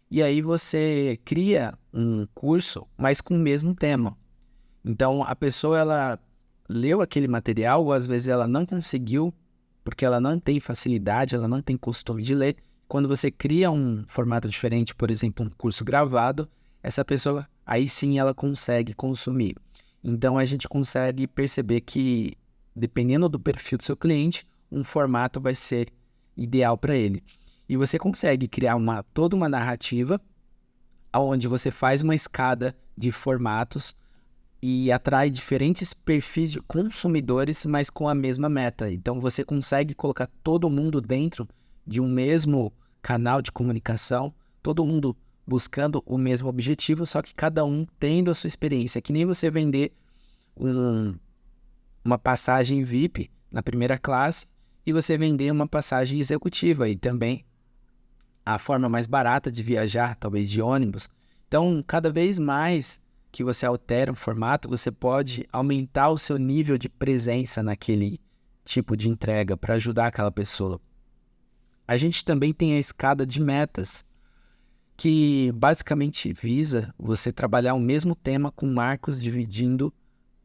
E aí você cria um curso, mas com o mesmo tema. Então a pessoa ela leu aquele material ou às vezes ela não conseguiu porque ela não tem facilidade, ela não tem costume de ler. Quando você cria um formato diferente, por exemplo, um curso gravado, essa pessoa, aí sim ela consegue consumir. Então, a gente consegue perceber que, dependendo do perfil do seu cliente, um formato vai ser ideal para ele. E você consegue criar toda uma narrativa onde você faz uma escada de formatos e atrai diferentes perfis de consumidores, mas com a mesma meta. Então, você consegue colocar todo mundo dentro de um mesmo canal de comunicação, todo mundo buscando o mesmo objetivo, só que cada um tendo a sua experiência. É que nem você vender uma passagem VIP na primeira classe e você vender uma passagem executiva, e também a forma mais barata de viajar, talvez de ônibus. Então, cada vez mais que você altera o formato, você pode aumentar o seu nível de presença naquele tipo de entrega para ajudar aquela pessoa. A gente também tem a escada de metas, que basicamente visa você trabalhar o mesmo tema com marcos dividindo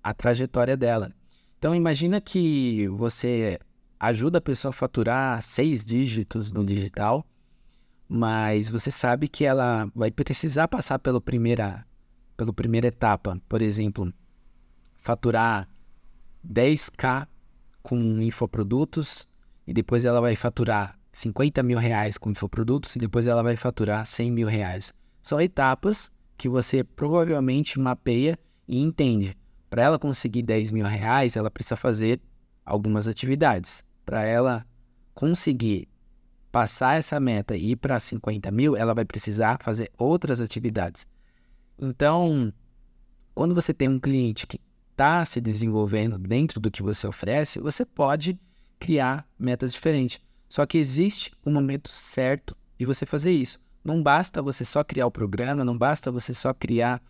a trajetória dela. Então, imagina que você ajuda a pessoa a faturar 6 dígitos no digital, mas você sabe que ela vai precisar passar pela primeira etapa. Por exemplo, faturar 10k com infoprodutos, e depois ela vai faturar 50 mil reais com infoprodutos, e depois ela vai faturar 100 mil reais. São etapas que você provavelmente mapeia e entende. Para ela conseguir 10 mil reais, ela precisa fazer algumas atividades. Para ela conseguir passar essa meta e ir para 50 mil, ela vai precisar fazer outras atividades. Então, quando você tem um cliente que está se desenvolvendo dentro do que você oferece, você pode criar metas diferentes. Só que existe um momento certo de você fazer isso. Não basta você só criar o programa, não basta você só criar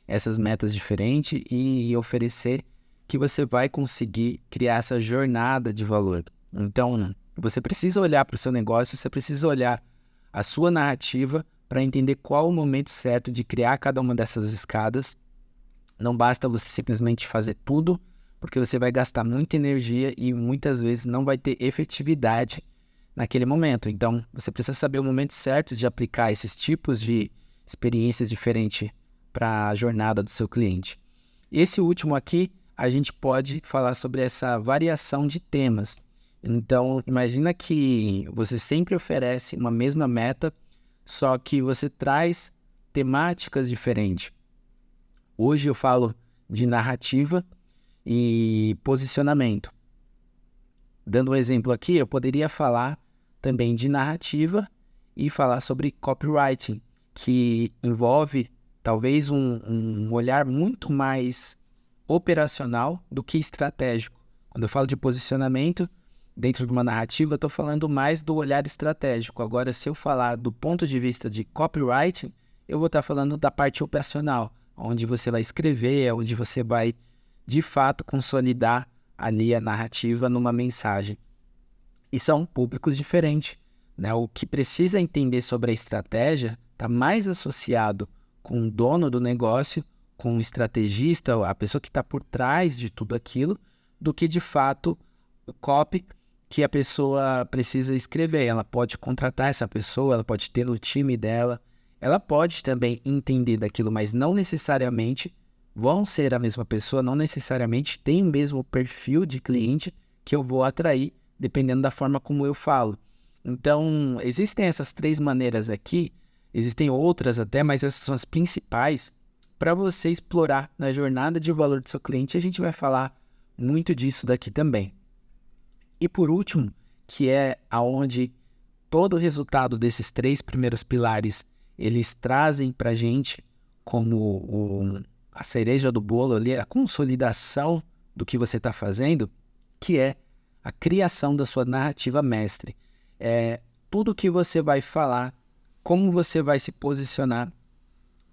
essas metas diferentes e oferecer, que você vai conseguir criar essa jornada de valor. Então, você precisa olhar para o seu negócio, você precisa olhar a sua narrativa para entender qual o momento certo de criar cada uma dessas escadas. Não basta você simplesmente fazer tudo, porque você vai gastar muita energia e muitas vezes não vai ter efetividade naquele momento. Então, você precisa saber o momento certo de aplicar esses tipos de experiências diferentes para a jornada do seu cliente. Esse último aqui, a gente pode falar sobre essa variação de temas. Então, imagina que você sempre oferece uma mesma meta, só que você traz temáticas diferentes. Hoje eu falo de narrativa e posicionamento. Dando um exemplo aqui, eu poderia falar também de narrativa e falar sobre copywriting, que envolve talvez um olhar muito mais operacional do que estratégico. Quando eu falo de posicionamento dentro de uma narrativa, eu estou falando mais do olhar estratégico. Agora, se eu falar do ponto de vista de copywriting, eu vou estar falando da parte operacional, onde você vai escrever, onde você vai, de fato, consolidar ali a narrativa numa mensagem. E são públicos diferentes, né? O que precisa entender sobre a estratégia está mais associado com o dono do negócio, com o estrategista, a pessoa que está por trás de tudo aquilo, do que, de fato, o copy que a pessoa precisa escrever. Ela pode contratar essa pessoa, ela pode ter no time dela, ela pode também entender daquilo, mas não necessariamente vão ser a mesma pessoa, não necessariamente tem o mesmo perfil de cliente que eu vou atrair, dependendo da forma como eu falo. Então, existem essas 3 maneiras aqui, existem outras até, mas essas são as principais para você explorar na jornada de valor do seu cliente. A gente vai falar muito disso daqui também. E por último, que é aonde todo o resultado desses 3 primeiros pilares, eles trazem para a gente como a cereja do bolo ali, a consolidação do que você está fazendo, que é a criação da sua narrativa mestre. É tudo que você vai falar, como você vai se posicionar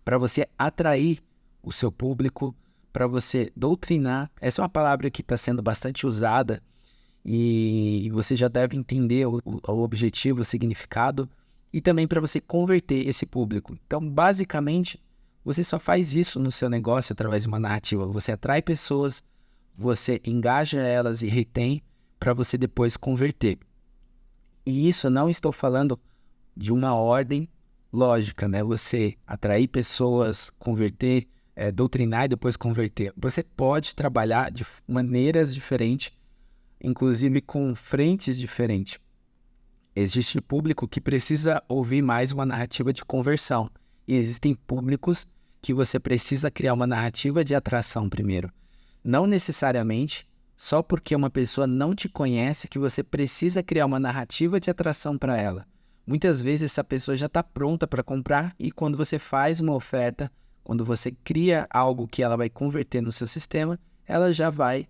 para você atrair o seu público, para você doutrinar. Essa é uma palavra que está sendo bastante usada e você já deve entender o objetivo, o significado, e também para você converter esse público. Então, basicamente, você só faz isso no seu negócio através de uma narrativa. Você atrai pessoas, você engaja elas e retém para você depois converter. E isso não estou falando de uma ordem lógica, né? Você atrair pessoas, converter, doutrinar e depois converter. Você pode trabalhar de maneiras diferentes, inclusive com frentes diferentes. Existe público que precisa ouvir mais uma narrativa de conversão. E existem públicos que você precisa criar uma narrativa de atração primeiro. Não necessariamente, só porque uma pessoa não te conhece, que você precisa criar uma narrativa de atração para ela. Muitas vezes essa pessoa já está pronta para comprar e quando você faz uma oferta, quando você cria algo que ela vai converter no seu sistema, ela já vai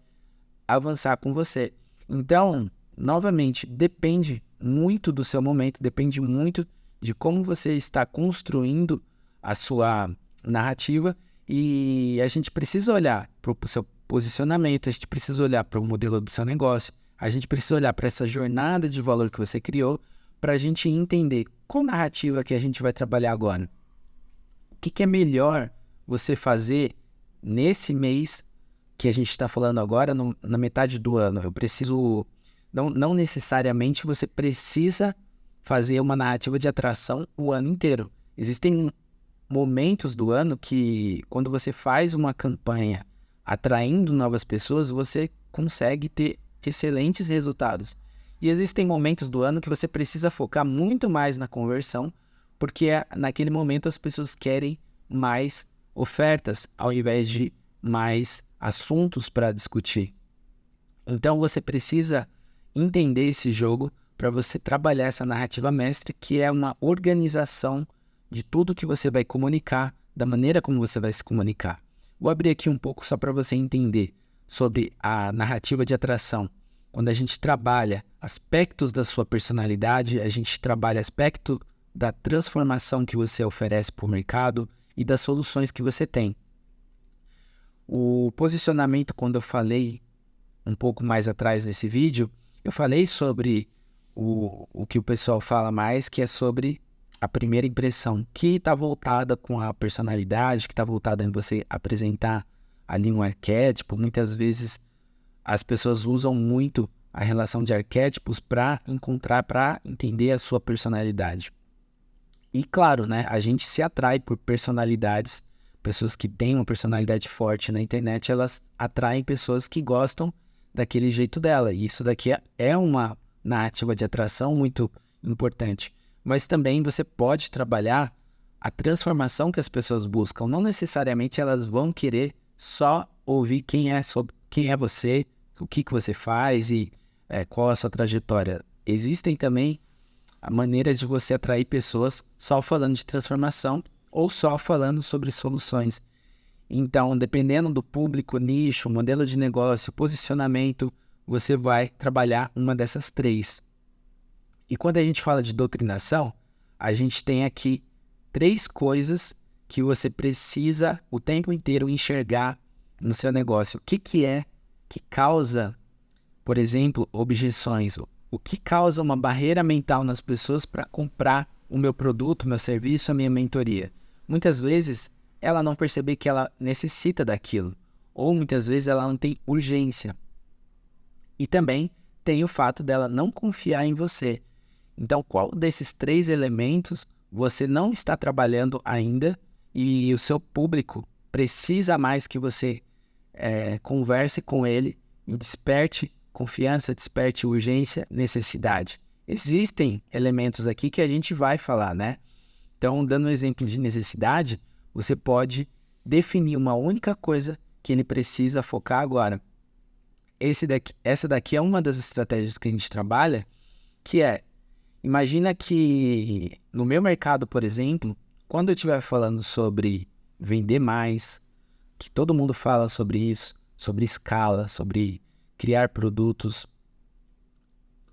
avançar com você. Então, novamente, depende muito do seu momento, depende muito de como você está construindo a sua narrativa e a gente precisa olhar para o seu posicionamento, a gente precisa olhar para o modelo do seu negócio, a gente precisa olhar para essa jornada de valor que você criou para a gente entender qual narrativa que a gente vai trabalhar agora. O que é melhor você fazer nesse mês que a gente está falando agora, na metade do ano? Eu preciso... Não necessariamente você precisa fazer uma narrativa de atração o ano inteiro. Existem momentos do ano que, quando você faz uma campanha atraindo novas pessoas, você consegue ter excelentes resultados. E existem momentos do ano que você precisa focar muito mais na conversão, porque naquele momento as pessoas querem mais ofertas, ao invés de mais assuntos para discutir. Então você precisa entender esse jogo para você trabalhar essa narrativa mestre, que é uma organização de tudo que você vai comunicar, da maneira como você vai se comunicar. Vou abrir aqui um pouco só para você entender sobre a narrativa de atração. Quando a gente trabalha aspectos da sua personalidade, a gente trabalha aspecto da transformação que você oferece para o mercado e das soluções que você tem. O posicionamento, quando eu falei um pouco mais atrás nesse vídeo, eu falei sobre o que o pessoal fala mais, que é sobre a primeira impressão, que está voltada com a personalidade, que está voltada em você apresentar ali um arquétipo. Muitas vezes as pessoas usam muito a relação de arquétipos para entender a sua personalidade. E claro, né, a gente se atrai por personalidades, pessoas que têm uma personalidade forte na internet, elas atraem pessoas que gostam daquele jeito dela. E isso daqui é uma narrativa de atração muito importante. Mas também você pode trabalhar a transformação que as pessoas buscam. Não necessariamente elas vão querer só ouvir quem é você, o que você faz e qual a sua trajetória. Existem também maneiras de você atrair pessoas só falando de transformação ou só falando sobre soluções. Então, dependendo do público, nicho, modelo de negócio, posicionamento, você vai trabalhar uma dessas três. E quando a gente fala de doutrinação, a gente tem aqui 3 coisas que você precisa o tempo inteiro enxergar no seu negócio. O que é que causa, por exemplo, objeções? O que causa uma barreira mental nas pessoas para comprar o meu produto, meu serviço, a minha mentoria? Muitas vezes ela não percebe que ela necessita daquilo, ou muitas vezes ela não tem urgência. E também tem o fato dela não confiar em você. Então, qual desses 3 elementos você não está trabalhando ainda e o seu público precisa mais que você converse com ele e desperte confiança, desperte urgência, necessidade? Existem elementos aqui que a gente vai falar, né? Então, dando um exemplo de necessidade, você pode definir uma única coisa que ele precisa focar agora. Essa daqui é uma das estratégias que a gente trabalha, que é, imagina que no meu mercado, por exemplo, quando eu estiver falando sobre vender mais, que todo mundo fala sobre isso, sobre escala, sobre criar produtos,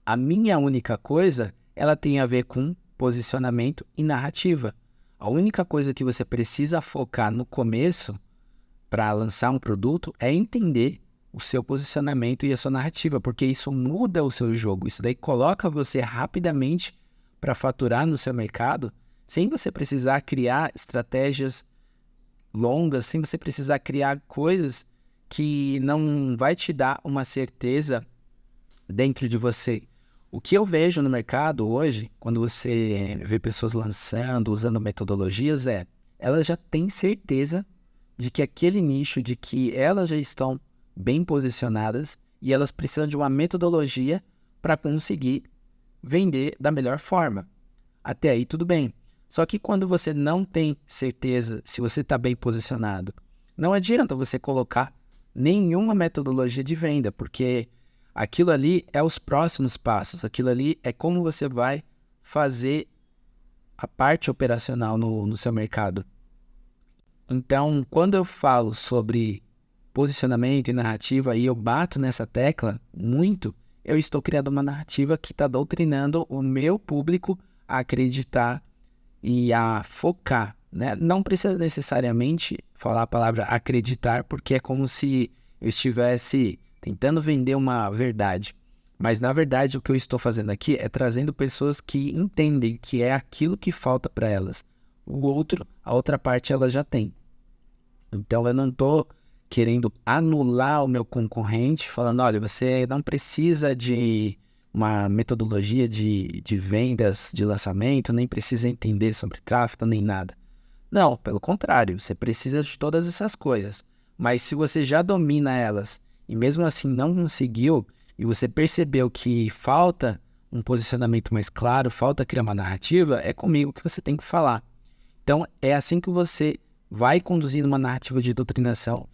a minha única coisa, ela tem a ver com posicionamento e narrativa. A única coisa que você precisa focar no começo para lançar um produto é entender o seu posicionamento e a sua narrativa, porque isso muda o seu jogo. Isso daí coloca você rapidamente para faturar no seu mercado, sem você precisar criar estratégias longas, sem você precisar criar coisas que não vai te dar uma certeza dentro de você. O que eu vejo no mercado hoje, quando você vê pessoas lançando, usando metodologias, elas já têm certeza de que aquele nicho, de que elas já estão bem posicionadas e elas precisam de uma metodologia para conseguir vender da melhor forma. Até aí tudo bem. Só que quando você não tem certeza se você está bem posicionado, não adianta você colocar nenhuma metodologia de venda, porque aquilo ali é os próximos passos, aquilo ali é como você vai fazer a parte operacional no seu mercado. Então, quando eu falo sobre posicionamento e narrativa e eu bato nessa tecla muito, eu estou criando uma narrativa que está doutrinando o meu público a acreditar e a focar, né? Não precisa necessariamente falar a palavra acreditar, porque é como se eu estivesse tentando vender uma verdade. Mas, na verdade, o que eu estou fazendo aqui é trazendo pessoas que entendem que é aquilo que falta para elas. A outra parte ela já tem. Então, eu não estou querendo anular o meu concorrente, falando, olha, você não precisa de uma metodologia de vendas, de lançamento, nem precisa entender sobre tráfego, nem nada. Não, pelo contrário, você precisa de todas essas coisas. Mas se você já domina elas e mesmo assim não conseguiu, e você percebeu que falta um posicionamento mais claro, falta criar uma narrativa, é comigo que você tem que falar. Então, é assim que você vai conduzindo uma narrativa de doutrinação.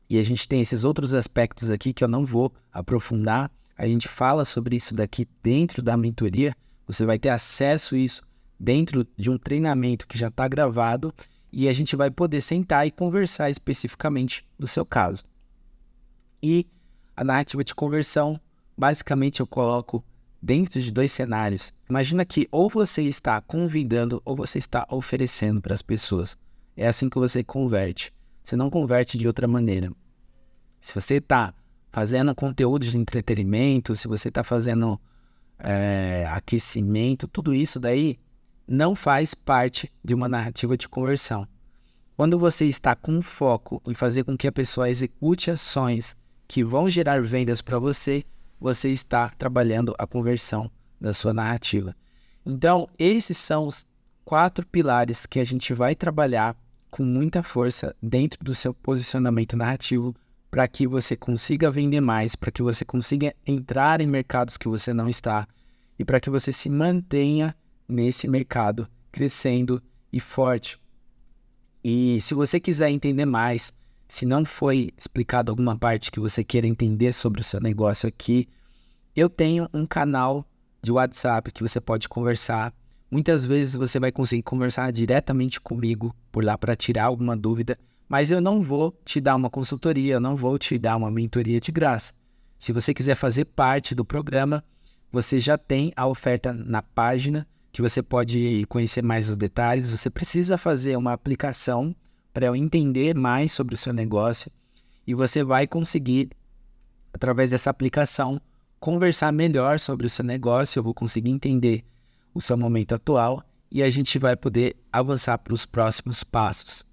E a gente tem esses outros aspectos aqui que eu não vou aprofundar. A gente fala sobre isso daqui dentro da mentoria. Você vai ter acesso a isso dentro de um treinamento que já está gravado e a gente vai poder sentar e conversar especificamente do seu caso. E a narrativa de conversão, basicamente eu coloco dentro de 2 cenários. Imagina que ou você está convidando ou você está oferecendo para as pessoas. É assim que você converte. Você não converte de outra maneira. Se você está fazendo conteúdo de entretenimento, se você está fazendo aquecimento, tudo isso daí não faz parte de uma narrativa de conversão. Quando você está com foco em fazer com que a pessoa execute ações que vão gerar vendas para você, você está trabalhando a conversão da sua narrativa. Então, esses são os 4 pilares que a gente vai trabalhar com muita força dentro do seu posicionamento narrativo para que você consiga vender mais, para que você consiga entrar em mercados que você não está e para que você se mantenha nesse mercado crescendo e forte. E se você quiser entender mais, se não foi explicado alguma parte que você queira entender sobre o seu negócio aqui, eu tenho um canal de WhatsApp que você pode conversar. Muitas vezes você vai conseguir conversar diretamente comigo por lá para tirar alguma dúvida, mas eu não vou te dar uma consultoria, eu não vou te dar uma mentoria de graça. Se você quiser fazer parte do programa, você já tem a oferta na página, que você pode conhecer mais os detalhes. Você precisa fazer uma aplicação para eu entender mais sobre o seu negócio e você vai conseguir, através dessa aplicação, conversar melhor sobre o seu negócio. Eu vou conseguir entender o seu momento atual e a gente vai poder avançar para os próximos passos.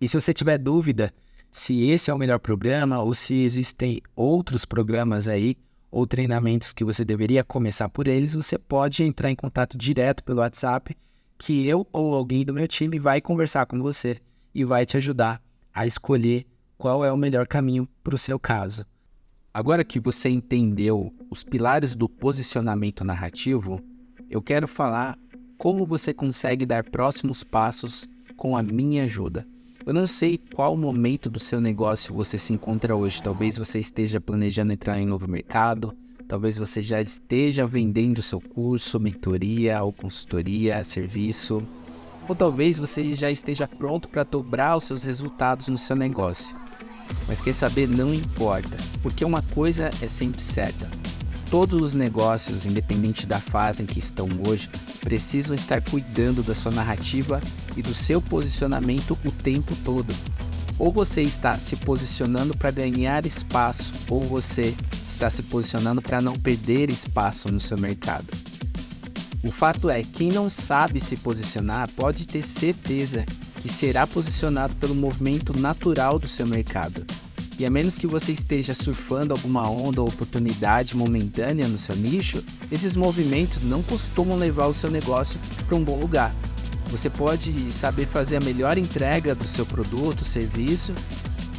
E se você tiver dúvida se esse é o melhor programa ou se existem outros programas aí ou treinamentos que você deveria começar por eles, você pode entrar em contato direto pelo WhatsApp, que eu ou alguém do meu time vai conversar com você e vai te ajudar a escolher qual é o melhor caminho para o seu caso. Agora que você entendeu os pilares do posicionamento narrativo, eu quero falar como você consegue dar próximos passos com a minha ajuda. Eu não sei qual momento do seu negócio você se encontra hoje. Talvez você esteja planejando entrar em um novo mercado, talvez você já esteja vendendo seu curso, mentoria ou consultoria, serviço, ou talvez você já esteja pronto para dobrar os seus resultados no seu negócio. Mas quer saber? Não importa, porque uma coisa é sempre certa. Todos os negócios, independente da fase em que estão hoje, precisam estar cuidando da sua narrativa e do seu posicionamento o tempo todo. Ou você está se posicionando para ganhar espaço, ou você está se posicionando para não perder espaço no seu mercado. O fato é, quem não sabe se posicionar pode ter certeza que será posicionado pelo movimento natural do seu mercado. E a menos que você esteja surfando alguma onda ou oportunidade momentânea no seu nicho, esses movimentos não costumam levar o seu negócio para um bom lugar. Você pode saber fazer a melhor entrega do seu produto, serviço,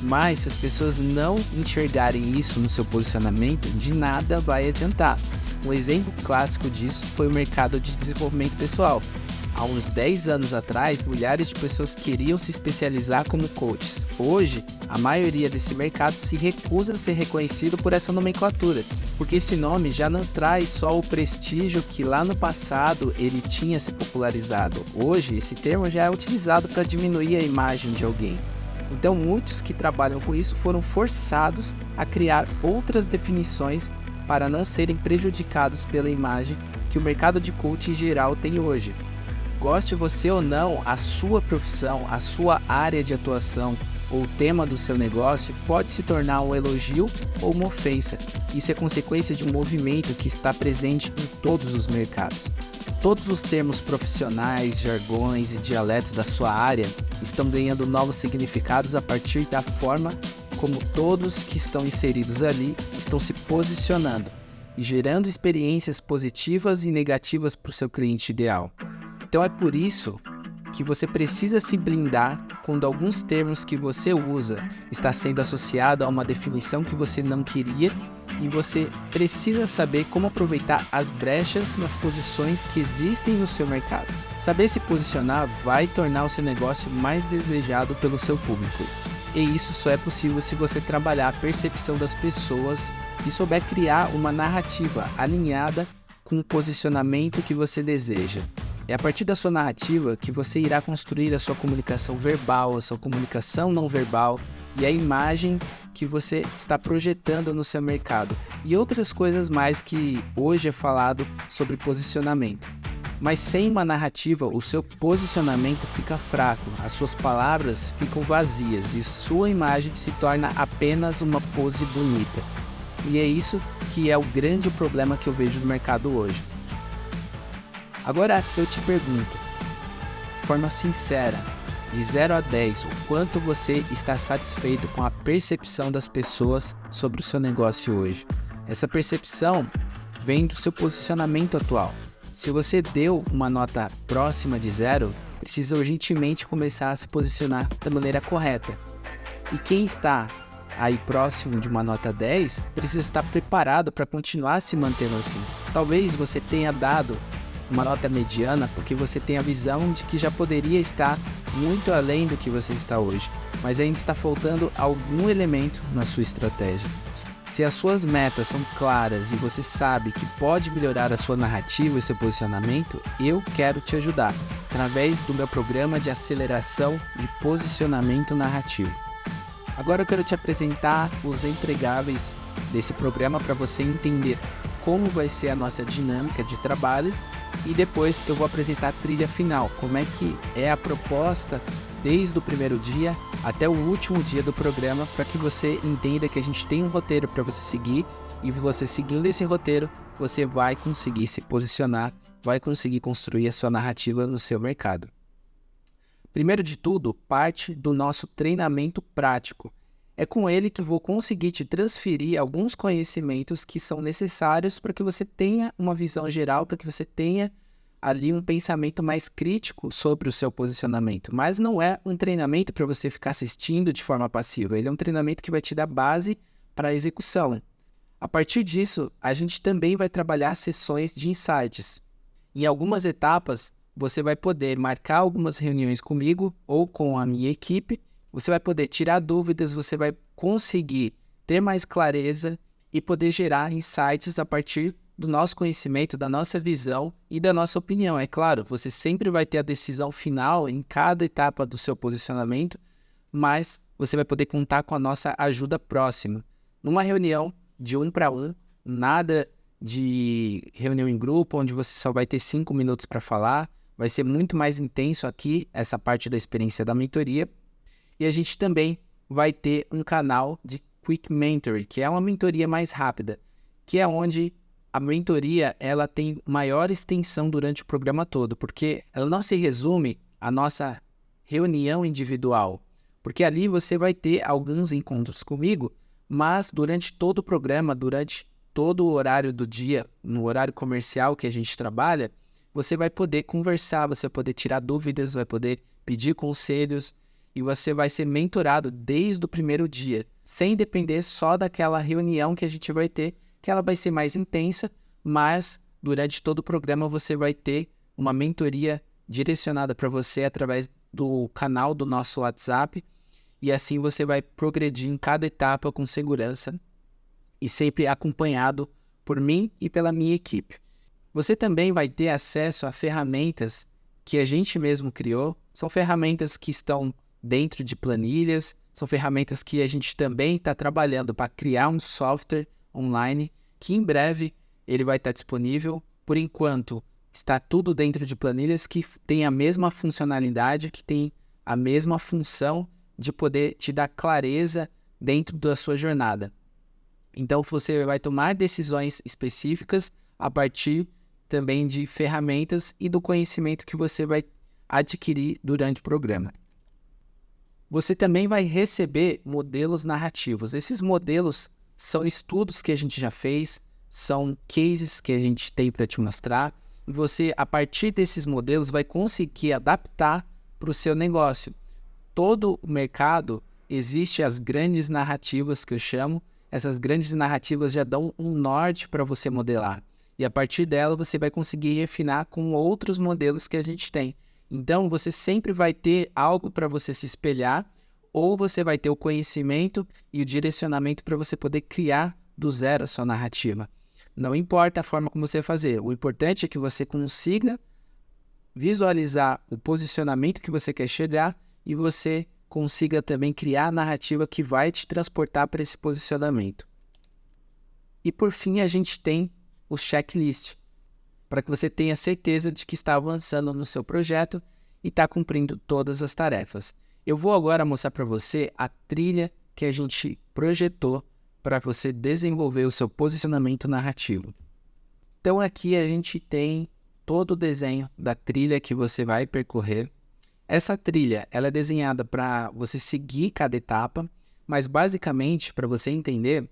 mas se as pessoas não enxergarem isso no seu posicionamento, de nada vai adiantar. Um exemplo clássico disso foi o mercado de desenvolvimento pessoal. Há uns 10 anos atrás, milhares de pessoas queriam se especializar como coaches. Hoje, a maioria desse mercado se recusa a ser reconhecido por essa nomenclatura, porque esse nome já não traz só o prestígio que lá no passado ele tinha se popularizado. Hoje, esse termo já é utilizado para diminuir a imagem de alguém. Então, muitos que trabalham com isso foram forçados a criar outras definições para não serem prejudicados pela imagem que o mercado de coaching em geral tem hoje. Goste você ou não, a sua profissão, a sua área de atuação ou o tema do seu negócio pode se tornar um elogio ou uma ofensa. Isso é consequência de um movimento que está presente em todos os mercados. Todos os termos profissionais, jargões e dialetos da sua área estão ganhando novos significados a partir da forma como todos que estão inseridos ali estão se posicionando e gerando experiências positivas e negativas para o seu cliente ideal. Então é por isso que você precisa se blindar quando alguns termos que você usa está sendo associado a uma definição que você não queria, e você precisa saber como aproveitar as brechas nas posições que existem no seu mercado. Saber se posicionar vai tornar o seu negócio mais desejado pelo seu público. E isso só é possível se você trabalhar a percepção das pessoas e souber criar uma narrativa alinhada com o posicionamento que você deseja. É a partir da sua narrativa que você irá construir a sua comunicação verbal, a sua comunicação não verbal e a imagem que você está projetando no seu mercado. E outras coisas mais que hoje é falado sobre posicionamento. Mas sem uma narrativa, o seu posicionamento fica fraco, as suas palavras ficam vazias e sua imagem se torna apenas uma pose bonita. E é isso que é o grande problema que eu vejo no mercado hoje. Agora eu te pergunto, de forma sincera, de 0 a 10, o quanto você está satisfeito com a percepção das pessoas sobre o seu negócio hoje? Essa percepção vem do seu posicionamento atual. Se você deu uma nota próxima de 0, precisa urgentemente começar a se posicionar da maneira correta. E quem está aí próximo de uma nota 10, precisa estar preparado para continuar se mantendo assim. Talvez você tenha dado uma nota mediana porque você tem a visão de que já poderia estar muito além do que você está hoje, mas ainda está faltando algum elemento na sua estratégia. Se as suas metas são claras e você sabe que pode melhorar a sua narrativa e seu posicionamento, eu quero te ajudar através do meu programa de aceleração de posicionamento narrativo. Agora eu quero te apresentar os entregáveis desse programa para você entender como vai ser a nossa dinâmica de trabalho, e depois eu vou apresentar a trilha final, como é que é a proposta desde o primeiro dia até o último dia do programa, para que você entenda que a gente tem um roteiro para você seguir, e você seguindo esse roteiro, você vai conseguir se posicionar, vai conseguir construir a sua narrativa no seu mercado. Primeiro de tudo, parte do nosso treinamento prático. É com ele que vou conseguir te transferir alguns conhecimentos que são necessários para que você tenha uma visão geral, para que você tenha ali um pensamento mais crítico sobre o seu posicionamento. Mas não é um treinamento para você ficar assistindo de forma passiva. Ele é um treinamento que vai te dar base para a execução. A partir disso, a gente também vai trabalhar sessões de insights. Em algumas etapas, você vai poder marcar algumas reuniões comigo ou com a minha equipe. Você vai poder tirar dúvidas, você vai conseguir ter mais clareza e poder gerar insights a partir do nosso conhecimento, da nossa visão e da nossa opinião. É claro, você sempre vai ter a decisão final em cada etapa do seu posicionamento, mas você vai poder contar com a nossa ajuda próxima. Numa reunião de 1 para 1, nada de reunião em grupo, onde você só vai ter 5 minutos para falar. Vai ser muito mais intenso aqui, essa parte da experiência da mentoria. E a gente também vai ter um canal de Quick Mentoring, que é uma mentoria mais rápida, que é onde a mentoria ela tem maior extensão durante o programa todo, porque ela não se resume à nossa reunião individual. Porque ali você vai ter alguns encontros comigo, mas durante todo o programa, durante todo o horário do dia, no horário comercial que a gente trabalha, você vai poder conversar, você vai poder tirar dúvidas, vai poder pedir conselhos e você vai ser mentorado desde o primeiro dia, sem depender só daquela reunião que a gente vai ter, que ela vai ser mais intensa, mas durante todo o programa você vai ter uma mentoria direcionada para você através do canal do nosso WhatsApp e assim você vai progredir em cada etapa com segurança e sempre acompanhado por mim e pela minha equipe. Você também vai ter acesso a ferramentas que a gente mesmo criou. São ferramentas que estão dentro de planilhas, são ferramentas que a gente também está trabalhando para criar um software online que em breve ele vai estar disponível. Por enquanto, está tudo dentro de planilhas que tem a mesma funcionalidade, que tem a mesma função de poder te dar clareza dentro da sua jornada. Então, você vai tomar decisões específicas a partir também de ferramentas e do conhecimento que você vai adquirir durante o programa. Você também vai receber modelos narrativos. Esses modelos são estudos que a gente já fez, são cases que a gente tem para te mostrar. E você, a partir desses modelos, vai conseguir adaptar para o seu negócio. Todo o mercado existe as grandes narrativas que eu chamo. Essas grandes narrativas já dão um norte para você modelar. E a partir dela você vai conseguir refinar com outros modelos que a gente tem. Então você sempre vai ter algo para você se espelhar ou você vai ter o conhecimento e o direcionamento para você poder criar do zero a sua narrativa. Não importa a forma como você vai fazer, o importante é que você consiga visualizar o posicionamento que você quer chegar e você consiga também criar a narrativa que vai te transportar para esse posicionamento. E por fim a gente tem o checklist, para que você tenha certeza de que está avançando no seu projeto e está cumprindo todas as tarefas. Eu vou agora mostrar para você a trilha que a gente projetou para você desenvolver o seu posicionamento narrativo. Então aqui a gente tem todo o desenho da trilha que você vai percorrer. Essa trilha ela é desenhada para você seguir cada etapa, mas basicamente, para você entender,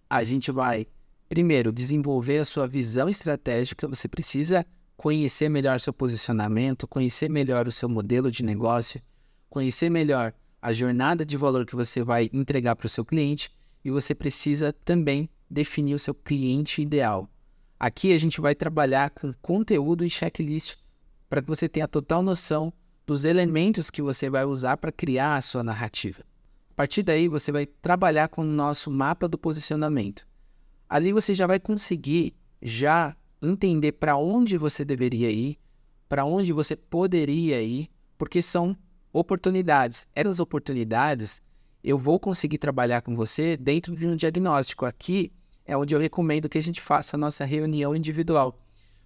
a gente vai primeiro desenvolver a sua visão estratégica. Você precisa conhecer melhor seu posicionamento, conhecer melhor o seu modelo de negócio, conhecer melhor a jornada de valor que você vai entregar para o seu cliente e você precisa também definir o seu cliente ideal. Aqui a gente vai trabalhar com conteúdo e checklist para que você tenha total noção dos elementos que você vai usar para criar a sua narrativa. A partir daí você vai trabalhar com o nosso mapa do posicionamento. Ali você já vai conseguir já entender para onde você deveria ir, para onde você poderia ir, porque são oportunidades. Essas oportunidades eu vou conseguir trabalhar com você dentro de um diagnóstico. Aqui é onde eu recomendo que a gente faça a nossa reunião individual.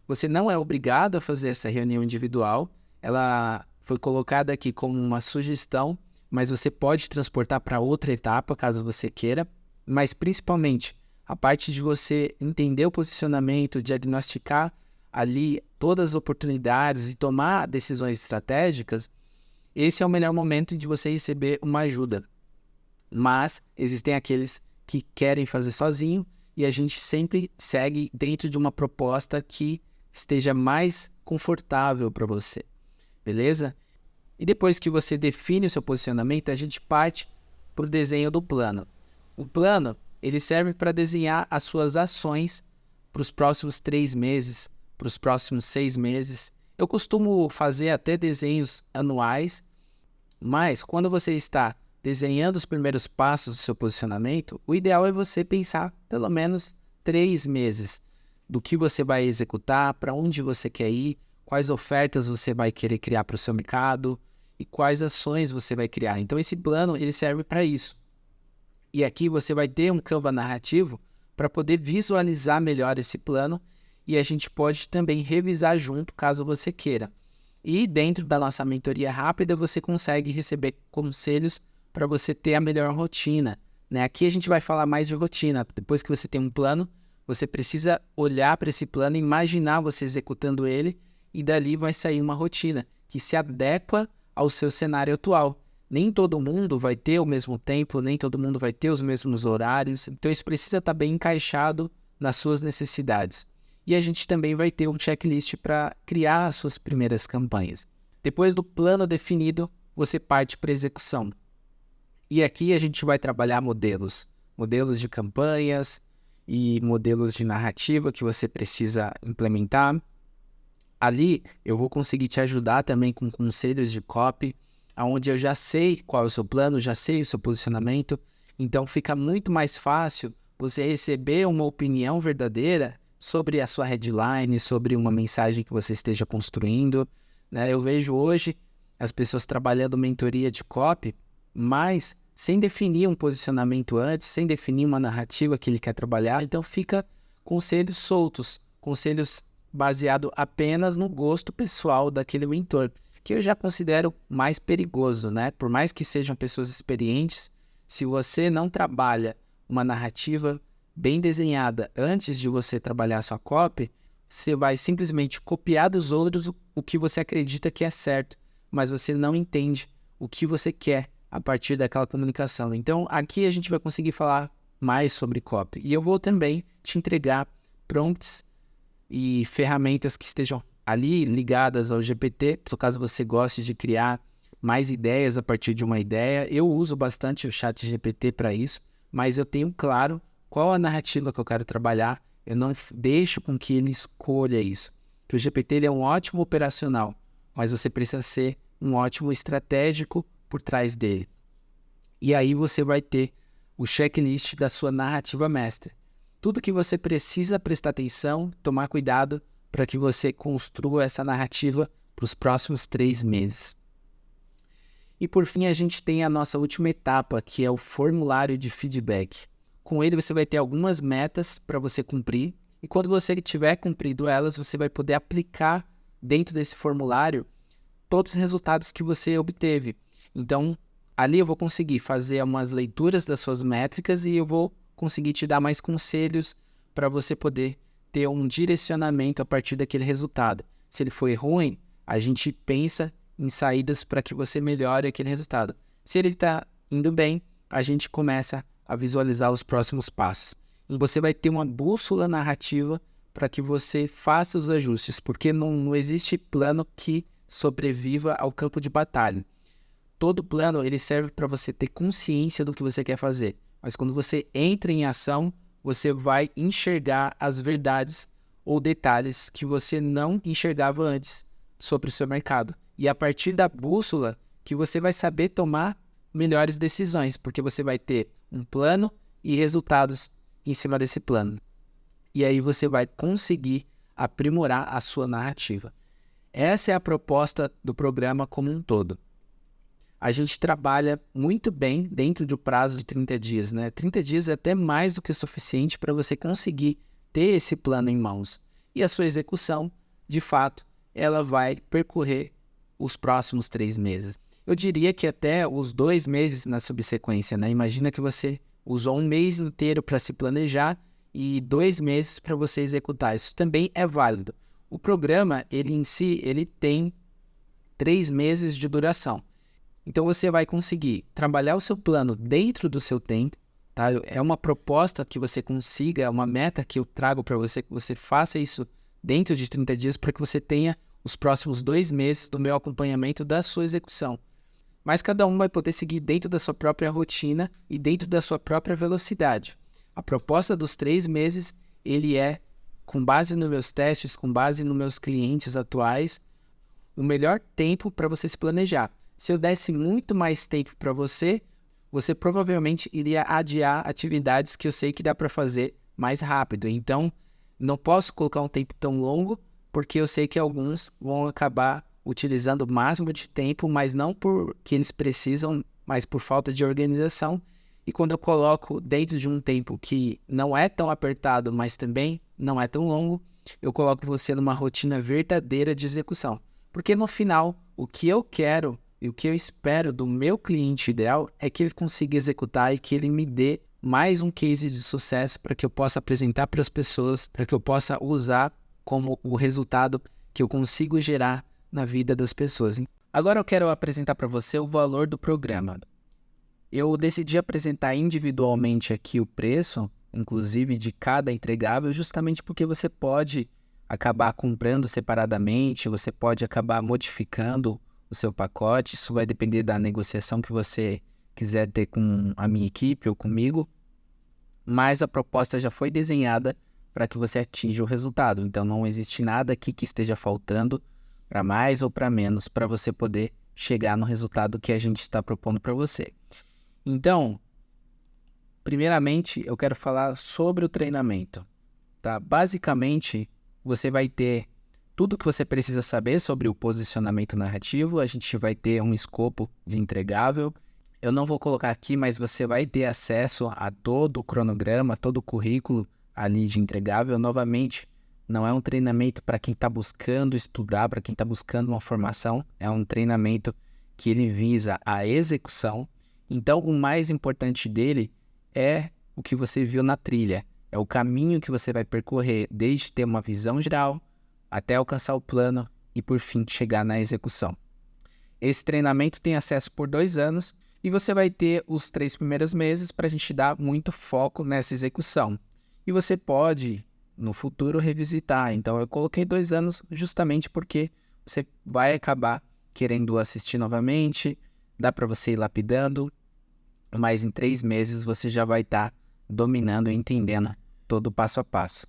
Você não é obrigado a fazer essa reunião individual, ela foi colocada aqui como uma sugestão, mas você pode transportar para outra etapa caso você queira, mas principalmente a parte de você entender o posicionamento, diagnosticar ali todas as oportunidades e tomar decisões estratégicas, esse é o melhor momento de você receber uma ajuda. Mas existem aqueles que querem fazer sozinho e a gente sempre segue dentro de uma proposta que esteja mais confortável para você, beleza? E depois que você define o seu posicionamento, a gente parte para o desenho do plano. O plano ele serve para desenhar as suas ações para os próximos 3 meses, para os próximos 6 meses. Eu costumo fazer até desenhos anuais, mas quando você está desenhando os primeiros passos do seu posicionamento, o ideal é você pensar pelo menos 3 meses do que você vai executar, para onde você quer ir, quais ofertas você vai querer criar para o seu mercado e quais ações você vai criar. Então esse plano ele serve para isso. E aqui você vai ter um Canva narrativo para poder visualizar melhor esse plano e a gente pode também revisar junto caso você queira. E dentro da nossa mentoria rápida você consegue receber conselhos para você ter a melhor rotina, né? Aqui a gente vai falar mais de rotina. Depois que você tem um plano, você precisa olhar para esse plano, imaginar você executando ele e dali vai sair uma rotina que se adequa ao seu cenário atual. nem todo mundo vai ter o mesmo tempo, nem todo mundo vai ter os mesmos horários, então isso precisa estar bem encaixado nas suas necessidades. E a gente também vai ter um checklist para criar as suas primeiras campanhas. Depois do plano definido, você parte para a execução. E aqui a gente vai trabalhar modelos de campanhas e modelos de narrativa que você precisa implementar. Ali eu vou conseguir te ajudar também com conselhos de copy, onde eu já sei qual é o seu plano, já sei o seu posicionamento, então fica muito mais fácil você receber uma opinião verdadeira sobre a sua headline, sobre uma mensagem que você esteja construindo, né? Eu vejo hoje as pessoas trabalhando mentoria de copy, mas sem definir um posicionamento antes, sem definir uma narrativa que ele quer trabalhar, então fica conselhos soltos, conselhos baseados apenas no gosto pessoal daquele mentor, que eu já considero mais perigoso, né? Por mais que sejam pessoas experientes, se você não trabalha uma narrativa bem desenhada antes de você trabalhar a sua copy, você vai simplesmente copiar dos outros o que você acredita que é certo, mas você não entende o que você quer a partir daquela comunicação. Então, aqui a gente vai conseguir falar mais sobre copy. E eu vou também te entregar prompts e ferramentas que estejam ali ligadas ao GPT, caso você goste de criar mais ideias a partir de uma ideia. Eu uso bastante o chat GPT para isso, mas eu tenho claro qual a narrativa que eu quero trabalhar. Eu não deixo com que ele escolha isso. Que o GPT ele é um ótimo operacional, mas você precisa ser um ótimo estratégico por trás dele. E aí você vai ter o checklist da sua narrativa mestre. Tudo que você precisa prestar atenção, tomar cuidado para que você construa essa narrativa para os próximos 3 meses. E por fim, a gente tem a nossa última etapa, que é o formulário de feedback. Com ele você vai ter algumas metas para você cumprir, e quando você tiver cumprido elas, você vai poder aplicar dentro desse formulário todos os resultados que você obteve. Então, ali eu vou conseguir fazer umas leituras das suas métricas e eu vou conseguir te dar mais conselhos para você poder ter um direcionamento a partir daquele resultado. Se ele foi ruim, a gente pensa em saídas para que você melhore aquele resultado. Se ele está indo bem, a gente começa a visualizar os próximos passos. E você vai ter uma bússola narrativa para que você faça os ajustes, porque não existe plano que sobreviva ao campo de batalha. Todo plano ele serve para você ter consciência do que você quer fazer, mas quando você entra em ação, você vai enxergar as verdades ou detalhes que você não enxergava antes sobre o seu mercado. E a partir da bússola que você vai saber tomar melhores decisões, porque você vai ter um plano e resultados em cima desse plano. E aí você vai conseguir aprimorar a sua narrativa. Essa é a proposta do programa como um todo. A gente trabalha muito bem dentro do prazo de 30 dias, né? 30 dias é até mais do que o suficiente para você conseguir ter esse plano em mãos. E a sua execução, de fato, ela vai percorrer os próximos 3 meses. Eu diria que até os 2 meses na subsequência, né? Imagina que você usou 1 mês inteiro para se planejar e 2 meses para você executar. Isso também é válido. O programa, ele em si, ele tem 3 meses de duração. Então você vai conseguir trabalhar o seu plano dentro do seu tempo, tá? É uma proposta que você consiga, uma meta que eu trago para você, que você faça isso dentro de 30 dias para que você tenha os próximos 2 meses do meu acompanhamento da sua execução. Mas cada um vai poder seguir dentro da sua própria rotina e dentro da sua própria velocidade. A proposta dos 3 meses, ele é, com base nos meus testes, com base nos meus clientes atuais, o melhor tempo para você se planejar. Se eu desse muito mais tempo para você, você provavelmente iria adiar atividades que eu sei que dá para fazer mais rápido. Então, não posso colocar um tempo tão longo, porque eu sei que alguns vão acabar utilizando o máximo de tempo, mas não porque eles precisam, mas por falta de organização. E quando eu coloco dentro de um tempo que não é tão apertado, mas também não é tão longo, eu coloco você numa rotina verdadeira de execução. Porque no final, o que eu quero e o que eu espero do meu cliente ideal é que ele consiga executar e que ele me dê mais um case de sucesso para que eu possa apresentar para as pessoas, para que eu possa usar como o resultado que eu consigo gerar na vida das pessoas. Agora eu quero apresentar para você o valor do programa. Eu decidi apresentar individualmente aqui o preço, inclusive de cada entregável, justamente porque você pode acabar comprando separadamente, você pode acabar modificando o seu pacote, isso vai depender da negociação que você quiser ter com a minha equipe ou comigo, mas a proposta já foi desenhada para que você atinja o resultado, então não existe nada aqui que esteja faltando para mais ou para menos para você poder chegar no resultado que a gente está propondo para você. Então, primeiramente, eu quero falar sobre o treinamento, tá? Basicamente, você vai ter tudo que você precisa saber sobre o posicionamento narrativo, a gente vai ter um escopo de entregável. Eu não vou colocar aqui, mas você vai ter acesso a todo o cronograma, todo o currículo ali de entregável. Novamente, não é um treinamento para quem está buscando estudar, para quem está buscando uma formação, é um treinamento que ele visa a execução. Então, o mais importante dele é o que você viu na trilha, é o caminho que você vai percorrer, desde ter uma visão geral até alcançar o plano e, por fim, chegar na execução. Esse treinamento tem acesso por 2 anos e você vai ter os 3 primeiros meses para a gente dar muito foco nessa execução. E você pode, no futuro, revisitar. Então, eu coloquei 2 anos justamente porque você vai acabar querendo assistir novamente, dá para você ir lapidando, mas em 3 meses você já vai estar dominando e entendendo todo o passo a passo.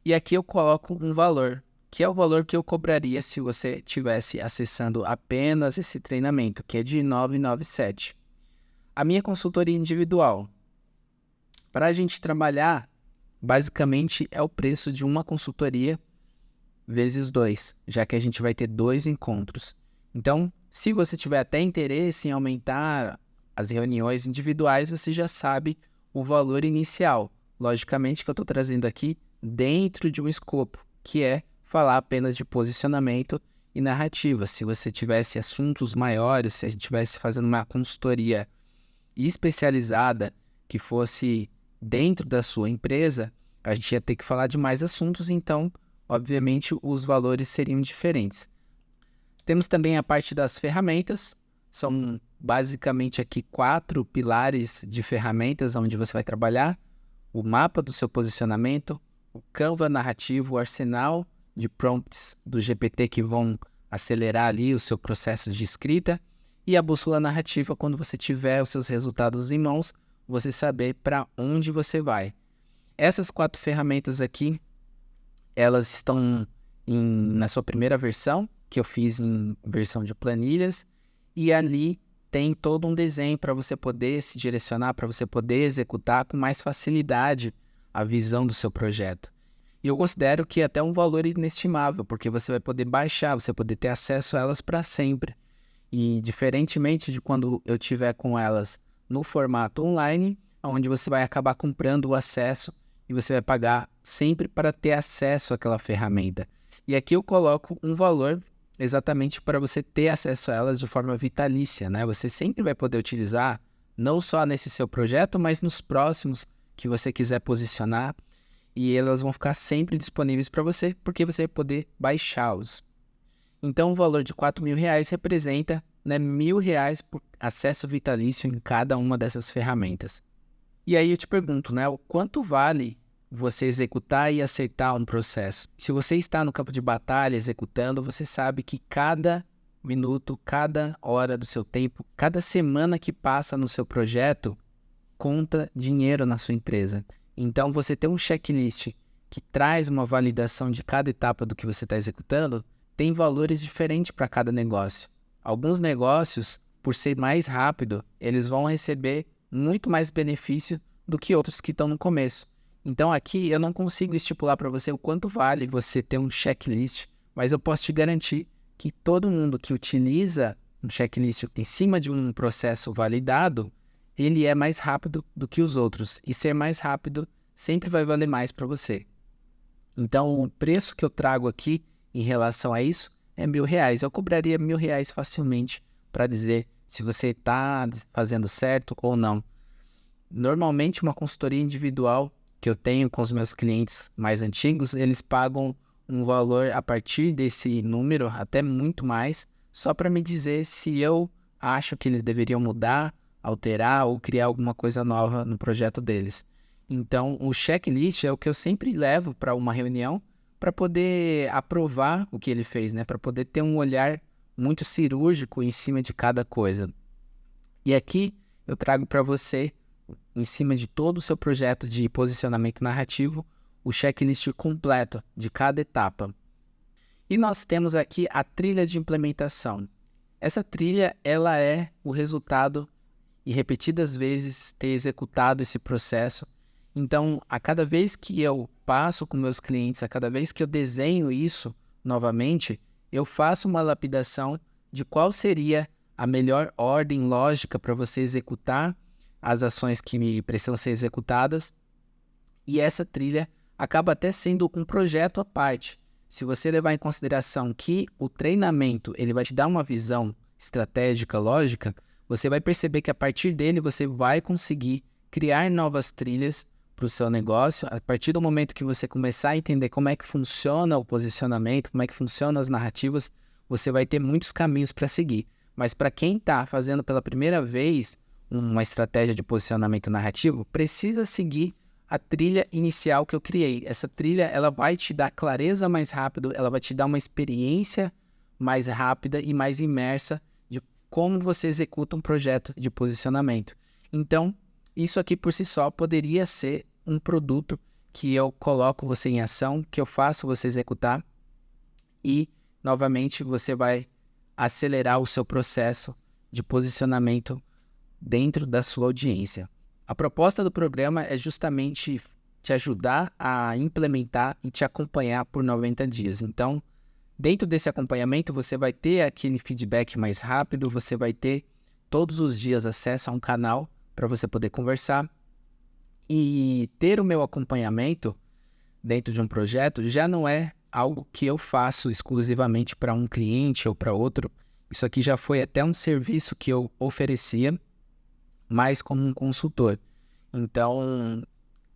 E aqui eu coloco um valor, que é o valor que eu cobraria se você estivesse acessando apenas esse treinamento, que é de R$ 997. A minha consultoria individual, para a gente trabalhar, basicamente é o preço de uma consultoria vezes 2, já que a gente vai ter 2 encontros. Então, se você tiver até interesse em aumentar as reuniões individuais, você já sabe o valor inicial. Logicamente que eu estou trazendo aqui dentro de um escopo, que é falar apenas de posicionamento e narrativa. Se você tivesse assuntos maiores, se a gente estivesse fazendo uma consultoria especializada que fosse dentro da sua empresa, a gente ia ter que falar de mais assuntos, então, obviamente, os valores seriam diferentes. Temos também a parte das ferramentas, são basicamente aqui 4 pilares de ferramentas onde você vai trabalhar: o mapa do seu posicionamento, o Canva narrativo, o arsenal de prompts do GPT que vão acelerar ali o seu processo de escrita, e a bússola narrativa, quando você tiver os seus resultados em mãos, você saber para onde você vai. Essas 4 ferramentas aqui, elas estão na sua primeira versão, que eu fiz em versão de planilhas, e ali tem todo um desenho para você poder se direcionar, para você poder executar com mais facilidade a visão do seu projeto. E eu considero que é até um valor inestimável, porque você vai poder baixar, você vai poder ter acesso a elas para sempre. E diferentemente de quando eu tiver com elas no formato online, onde você vai acabar comprando o acesso e você vai pagar sempre para ter acesso àquela ferramenta. E aqui eu coloco um valor exatamente para você ter acesso a elas de forma vitalícia, né? Você sempre vai poder utilizar, não só nesse seu projeto, mas nos próximos que você quiser posicionar, e elas vão ficar sempre disponíveis para você, porque você vai poder baixá-los. Então, o valor de R$ 4.000 representa, né, R$ 1.000 por acesso vitalício em cada uma dessas ferramentas. E aí eu te pergunto, né, o quanto vale você executar e acertar um processo? Se você está no campo de batalha executando, você sabe que cada minuto, cada hora do seu tempo, cada semana que passa no seu projeto, conta dinheiro na sua empresa. Então, você ter um checklist que traz uma validação de cada etapa do que você está executando, tem valores diferentes para cada negócio. Alguns negócios, por ser mais rápido, eles vão receber muito mais benefício do que outros que estão no começo. Então aqui eu não consigo estipular para você o quanto vale você ter um checklist, mas eu posso te garantir que todo mundo que utiliza um checklist em cima de um processo validado, ele é mais rápido do que os outros. E ser mais rápido sempre vai valer mais para você. Então o preço que eu trago aqui em relação a isso é R$ 1.000. Eu cobraria R$ 1.000 facilmente para dizer se você está fazendo certo ou não. Normalmente, uma consultoria individual que eu tenho com os meus clientes mais antigos, eles pagam um valor a partir desse número, até muito mais, só para me dizer se eu acho que eles deveriam mudar, alterar ou criar alguma coisa nova no projeto deles. Então, o checklist é o que eu sempre levo para uma reunião para poder aprovar o que ele fez, né? Para poder ter um olhar muito cirúrgico em cima de cada coisa. E aqui eu trago para você, em cima de todo o seu projeto de posicionamento narrativo, o checklist completo de cada etapa. E nós temos aqui a trilha de implementação. Essa trilha, ela é o resultado e repetidas vezes ter executado esse processo. Então, a cada vez que eu passo com meus clientes, a cada vez que eu desenho isso novamente, eu faço uma lapidação de qual seria a melhor ordem lógica para você executar as ações que precisam ser executadas. E essa trilha acaba até sendo um projeto à parte. Se você levar em consideração que o treinamento ele vai te dar uma visão estratégica, lógica, você vai perceber que a partir dele você vai conseguir criar novas trilhas para o seu negócio. A partir do momento que você começar a entender como é que funciona o posicionamento, como é que funcionam as narrativas, você vai ter muitos caminhos para seguir. Mas para quem está fazendo pela primeira vez uma estratégia de posicionamento narrativo, precisa seguir a trilha inicial que eu criei. Essa trilha ela vai te dar clareza mais rápido, ela vai te dar uma experiência mais rápida e mais imersa de como você executa um projeto de posicionamento. Então, isso aqui por si só poderia ser um produto que eu coloco você em ação, que eu faço você executar e, novamente, você vai acelerar o seu processo de posicionamento dentro da sua audiência. A proposta do programa é justamente te ajudar a implementar e te acompanhar por 90 dias. Então, dentro desse acompanhamento, você vai ter aquele feedback mais rápido, você vai ter todos os dias acesso a um canal para você poder conversar. E ter o meu acompanhamento dentro de um projeto já não é algo que eu faço exclusivamente para um cliente ou para outro. Isso aqui já foi até um serviço que eu oferecia, mais como um consultor. Então,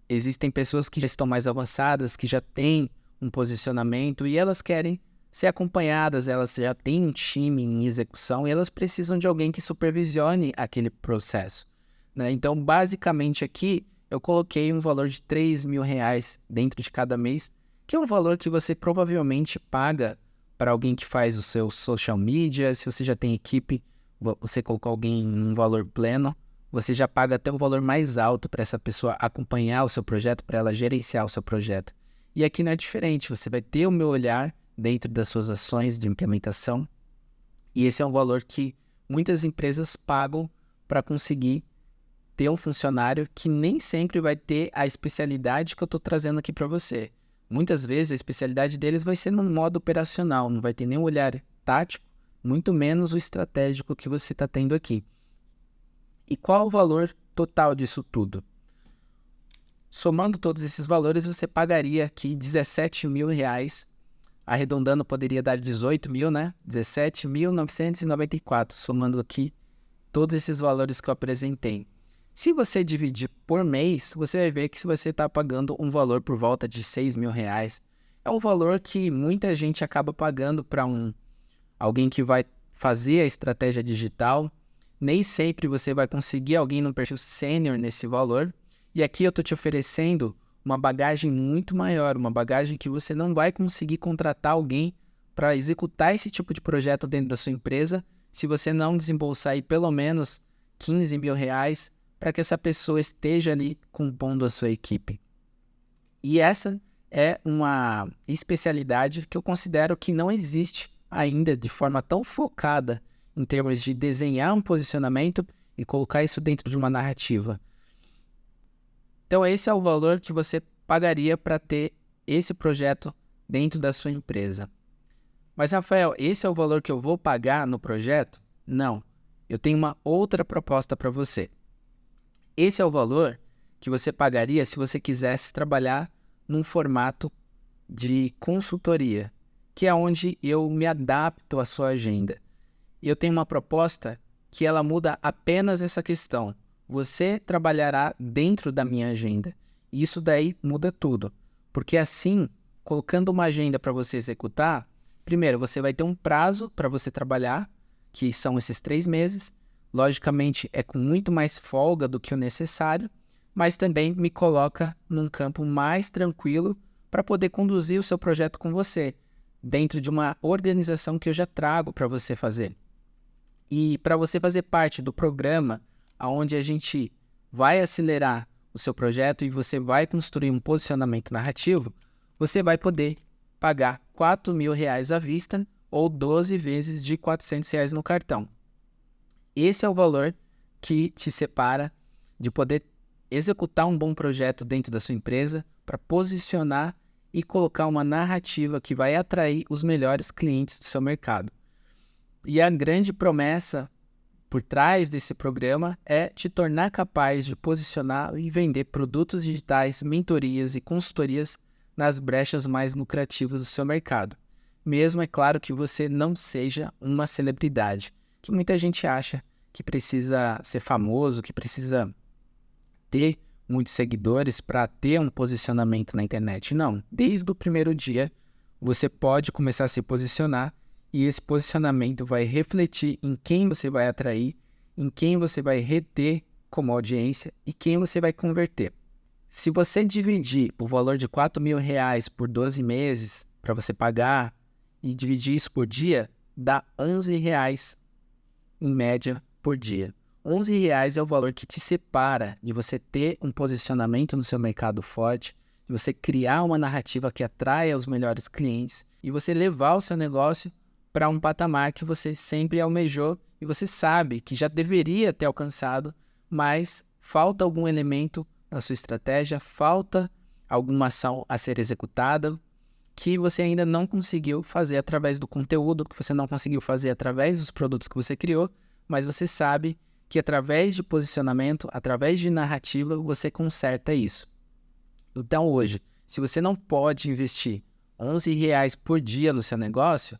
existem pessoas que já estão mais avançadas, que já têm um posicionamento e elas querem ser acompanhadas, elas já têm um time em execução e elas precisam de alguém que supervisione aquele processo, né? Então, basicamente aqui, eu coloquei um valor de R$3.000 dentro de cada mês, que é um valor que você provavelmente paga para alguém que faz o seu social media. Se você já tem equipe, você colocou alguém em um valor pleno, você já paga até um valor mais alto para essa pessoa acompanhar o seu projeto, para ela gerenciar o seu projeto. E aqui não é diferente, você vai ter o meu olhar dentro das suas ações de implementação, e esse é um valor que muitas empresas pagam para conseguir ter um funcionário que nem sempre vai ter a especialidade que eu estou trazendo aqui para você. Muitas vezes a especialidade deles vai ser no modo operacional, não vai ter nenhum olhar tático, muito menos o estratégico que você está tendo aqui. E qual o valor total disso tudo? Somando todos esses valores, você pagaria aqui R$17.000, arredondando poderia dar 18 mil, né? 17.994, somando aqui todos esses valores que eu apresentei. Se você dividir por mês, você vai ver que você está pagando um valor por volta de R$6.000. É um valor que muita gente acaba pagando para alguém que vai fazer a estratégia digital. Nem sempre você vai conseguir alguém no perfil sênior nesse valor. E aqui eu estou te oferecendo uma bagagem muito maior, uma bagagem que você não vai conseguir contratar alguém para executar esse tipo de projeto dentro da sua empresa se você não desembolsar aí pelo menos R$15.000 para que essa pessoa esteja ali compondo a sua equipe. E essa é uma especialidade que eu considero que não existe ainda de forma tão focada em termos de desenhar um posicionamento e colocar isso dentro de uma narrativa. Então esse é o valor que você pagaria para ter esse projeto dentro da sua empresa. Mas Rafael, esse é o valor que eu vou pagar no projeto? Não, eu tenho uma outra proposta para você. Esse é o valor que você pagaria se você quisesse trabalhar num formato de consultoria, que é onde eu me adapto à sua agenda. E eu tenho uma proposta que ela muda apenas essa questão. Você trabalhará dentro da minha agenda. E isso daí muda tudo. Porque assim, colocando uma agenda para você executar, Primeiro, você vai ter um prazo para você trabalhar, que são esses 3 meses. Logicamente, é com muito mais folga do que o necessário, mas também me coloca num campo mais tranquilo para poder conduzir o seu projeto com você, dentro de uma organização que eu já trago para você fazer. E para você fazer parte do programa, onde a gente vai acelerar o seu projeto e você vai construir um posicionamento narrativo, você vai poder pagar R$ 4.000 à vista ou 12 vezes de R$ 400 no cartão. Esse é o valor que te separa de poder executar um bom projeto dentro da sua empresa para posicionar e colocar uma narrativa que vai atrair os melhores clientes do seu mercado. E a grande promessa por trás desse programa é te tornar capaz de posicionar e vender produtos digitais, mentorias e consultorias nas brechas mais lucrativas do seu mercado. Mesmo, é claro, que você não seja uma celebridade, que muita gente acha que precisa ser famoso, que precisa ter muitos seguidores para ter um posicionamento na internet. Não, desde o primeiro dia você pode começar a se posicionar e esse posicionamento vai refletir em quem você vai atrair, em quem você vai reter como audiência e quem você vai converter. Se você dividir o valor de R$ 4.000 por 12 meses para você pagar e dividir isso por dia, dá R$ 11 em média por dia. R$ 11 é o valor que te separa de você ter um posicionamento no seu mercado forte, de você criar uma narrativa que atraia os melhores clientes e você levar o seu negócio para um patamar que você sempre almejou e você sabe que já deveria ter alcançado, mas falta algum elemento na sua estratégia, falta alguma ação a ser executada que você ainda não conseguiu fazer através do conteúdo, que você não conseguiu fazer através dos produtos que você criou, mas você sabe que através de posicionamento, através de narrativa, você conserta isso. Então hoje, se você não pode investir R$ 11 por dia no seu negócio,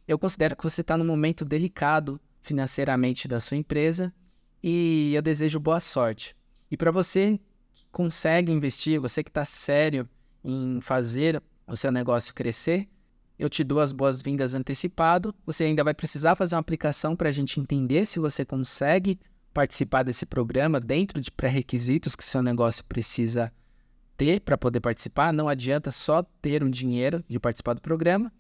eu considero que você está num momento delicado financeiramente da sua empresa e eu desejo boa sorte. E para você que consegue investir, você que está sério em fazer o seu negócio crescer, eu te dou as boas-vindas antecipado. Você ainda vai precisar fazer uma aplicação para a gente entender se você consegue participar desse programa dentro de pré-requisitos que o seu negócio precisa ter para poder participar. Não adianta só ter um dinheiro de participar do programa,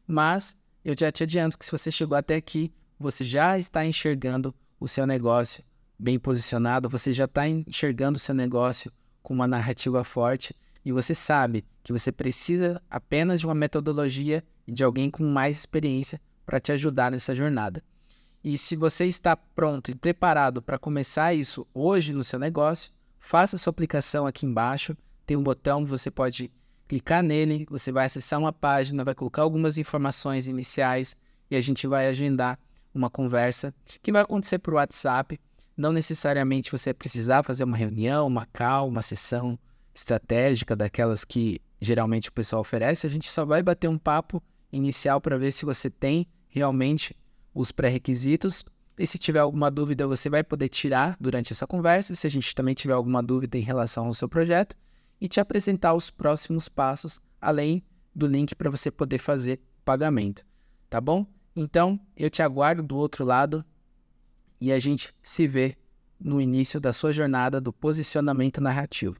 mas eu já te adianto que se você chegou até aqui, você já está enxergando o seu negócio bem posicionado, você já está enxergando o seu negócio com uma narrativa forte e você sabe que você precisa apenas de uma metodologia e de alguém com mais experiência para te ajudar nessa jornada. E se você está pronto e preparado para começar isso hoje no seu negócio, faça sua aplicação aqui embaixo, tem um botão, você pode clicar nele, você vai acessar uma página, vai colocar algumas informações iniciais e a gente vai agendar uma conversa que vai acontecer por WhatsApp. Não necessariamente você vai precisar fazer uma reunião, uma call, uma sessão estratégica daquelas que geralmente o pessoal oferece. A gente só vai bater um papo inicial para ver se você tem realmente os pré-requisitos e se tiver alguma dúvida você vai poder tirar durante essa conversa, se a gente também tiver alguma dúvida em relação ao seu projeto e te apresentar os próximos passos, além do link para você poder fazer pagamento, tá bom? Então, eu te aguardo do outro lado e a gente se vê no início da sua jornada do posicionamento narrativo.